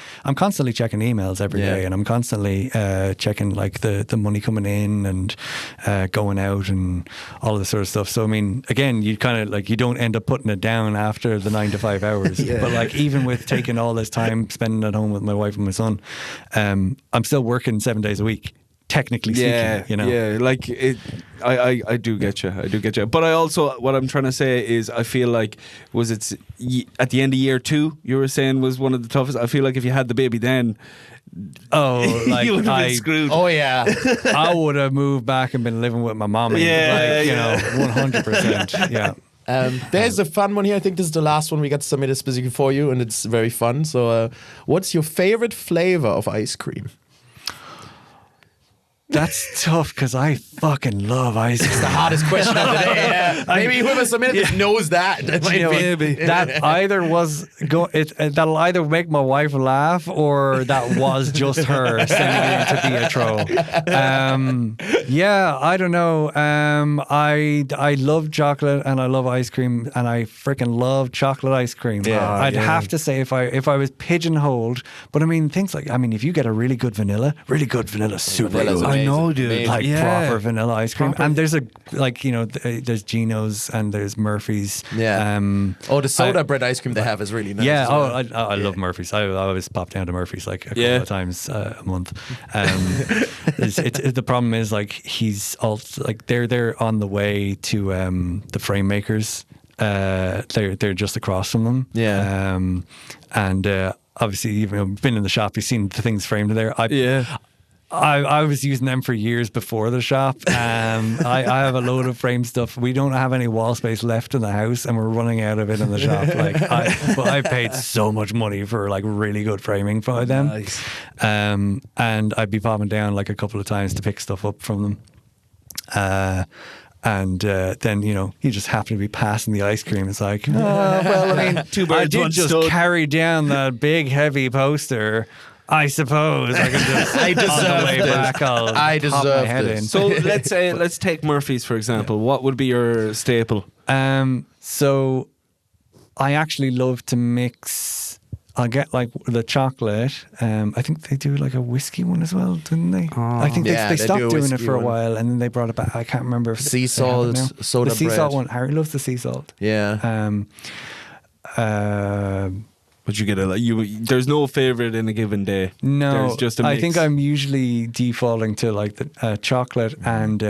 checking emails every day, and I'm constantly checking like the money coming in and going out and all of this sort of stuff. So I mean, again, you kind of like, you don't end up putting it down after the 9 to 5 hours. But like, even with taking all this time spending at home with my wife and my son, I'm still working 7 days a week. Technically speaking, you know. Yeah, like I do get you. But I also, what I'm trying to say is, I feel like, was it at the end of year 2 you were saying was one of the toughest? I feel like if you had the baby then, like you would have been screwed. Oh yeah, I would have moved back and been living with my mom. You know, 100%. Yeah. There's a fun one here. I think this is the last one we got submitted specifically for you, and it's very fun. So, what's your favorite flavor of ice cream? That's tough, because I fucking love ice cream. It's the hardest question of the day. Yeah. Maybe whoever submitted this knows that. That either that'll either make my wife laugh, or that was just her sending it into Pietro. I don't know. I love chocolate and I love ice cream, and I freaking love chocolate ice cream. I'd have to say, if I was pigeonholed, but I mean, things like, if you get a really good vanilla super good. I know, dude. Like proper vanilla ice cream. And there's there's Geno's and there's Murphy's. Yeah. The soda bread ice cream they have is really nice. Yeah. I love Murphy's. I always pop down to Murphy's like a couple of times a month. The problem is, like, he's also like, they're on the way to the frame makers. They're just across from them. Yeah. And obviously, you've been in the shop, you've seen the things framed there. I was using them for years before the shop. I have a load of frame stuff. We don't have any wall space left in the house, and we're running out of it in the shop. Like, I paid so much money for like really good framing for them. Nice. And I'd be popping down like a couple of times to pick stuff up from them. And then, you just happen to be passing the ice cream. It's like, two birds, I did one just stone. carry down that big heavy poster. I suppose I could just. I deserve this. I pop my deserve head this. in. So let's take Murphy's for example. What would be your staple? So I actually love to mix. I'll get like the chocolate. I think they do like a whiskey one as well, didn't they? I think they stopped doing it for a while, and then they brought it back. I can't remember if sea salt, soda the sea bread. salt one. Harry loves the sea salt. Yeah. Would you get there's no favorite in a given day. No, there's just a mix. I think I'm usually defaulting to like the chocolate and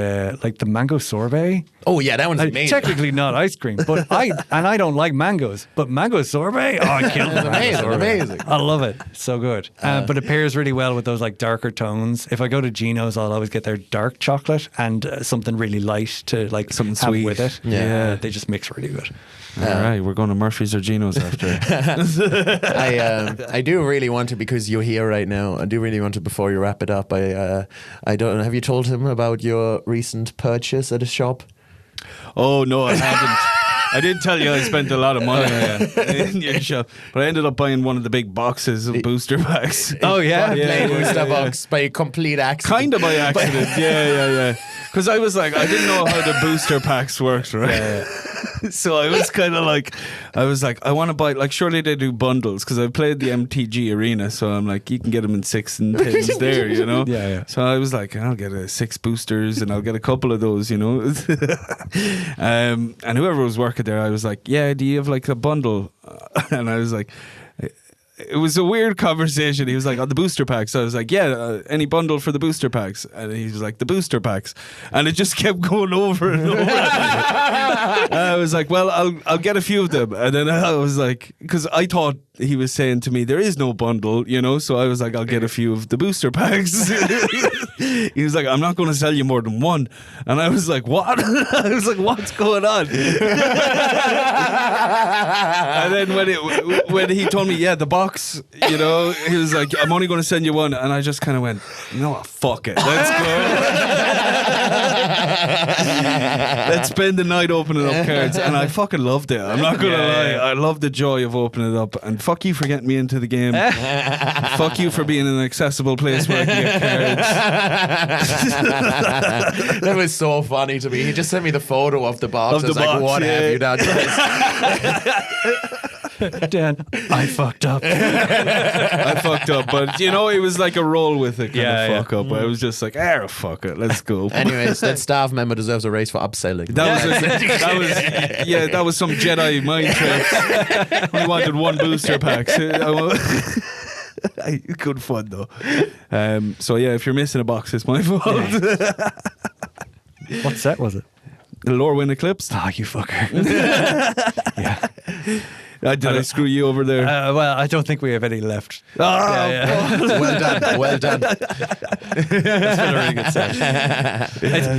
like the mango sorbet. Oh yeah, that one's amazing. Technically not ice cream, but I don't like mangoes. But mango sorbet, I kill it. Amazing. I love it. So good. But it pairs really well with those like darker tones. If I go to Geno's, I'll always get their dark chocolate and something really light to like something have sweet with it. Yeah. They just mix really good. All right, we're going to Murphy's or Geno's after. I do really want to, because you're here right now. I do really want to, before you wrap it up. I don't. Have you told him about your recent purchase at a shop? Oh no, I haven't. I did tell you I spent a lot of money in your shop, but I ended up buying one of the big boxes of booster packs. Oh yeah, Plain booster box by complete accident. Kind of by accident. Yeah. Because I was like, I didn't know how the booster packs worked, right? Yeah. So I was kind of like, I want to buy, like, surely they do bundles, because I played the MTG Arena, so I'm like, you can get them in 6 and 10s there, you know? Yeah. So I was like, I'll get 6 boosters and I'll get a couple of those, you know? And whoever was working there, I was like, yeah, do you have like a bundle? And I was like, it was a weird conversation. He was like, on the booster packs. So I was like, yeah, any bundle for the booster packs? And he was like, the booster packs. And it just kept going over and over. And I was like, well, I'll get a few of them. And then I was like, because I thought he was saying to me, there is no bundle, you know? So I was like, I'll get a few of the booster packs. He was like, I'm not going to sell you more than one. And I was like, what? I was like, what's going on? And then when he told me, yeah, the box box, you know. He was like, I'm only going to send you one. And I just kind of went, no, fuck it. Let's go. Let's spend the night opening up cards. And I fucking loved it. I'm not going to lie. I loved the joy of opening it up. And fuck you for getting me into the game. Fuck you for being in an accessible place where I can get cards. That was so funny to me. He just sent me the photo of the box. I was like, what have you done? Dan, I fucked up. I fucked up, but you know, it was like a roll with it kind of fuck up. I was just like, fuck it, let's go. Anyways, that staff member deserves a raise for upselling. That was some Jedi mind tricks. We wanted one booster pack. Good fun though. So yeah, if you're missing a box, it's my fault. What set was it? The Lorwyn Eclipse. Oh, you fucker. Yeah. Did I screw you over there? Well, I don't think we have any left. Well done. Well done. That's been a really good set.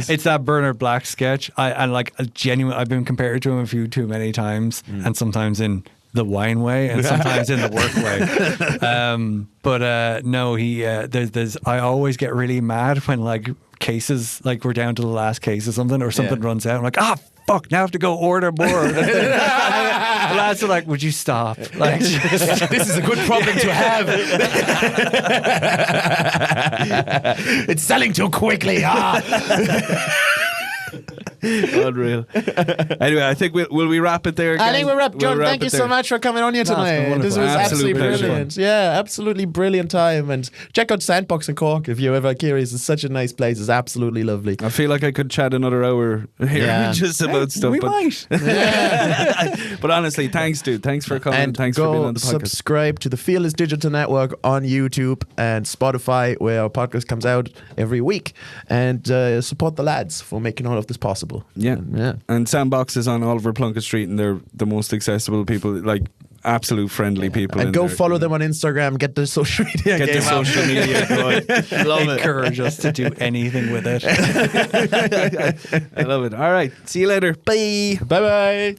It's that Bernard Black sketch. I've been compared to him too many times, and sometimes in the wine way, and sometimes in the work way. But no, there's. I always get really mad when like cases, like we're down to the last case or something runs out. I'm like, fuck, now I have to go order more. The lads are like, would you stop? Like, This is a good problem to have. It's selling too quickly. Unreal. Anyway, I think will we wrap it there? I think we'll wrap. John, wrap thank it you there. so much for coming on here tonight. been This wonderful. was Absolute absolutely pleasure. brilliant. Yeah, absolutely brilliant time. And check out Sandbox in Cork if you're ever curious. It's such a nice place. It's absolutely lovely. I feel like I could chat another hour here Yeah. just about stuff. we but, might. but honestly, thanks, dude. Thanks for coming. And Thanks for being on the podcast. subscribe to the Fearless Digital Network on YouTube and Spotify, where our podcast comes out every week. And support the lads for making all of this possible. Yeah. Yeah. And Sandbox is on Oliver Plunkett Street, and they're the most accessible people, like absolute friendly people. And in go there. follow them on Instagram. Get the social media. Get the game out. social media going. Love it. Encourage us to do anything with it. I love it. All right. See you later. Bye. Bye bye.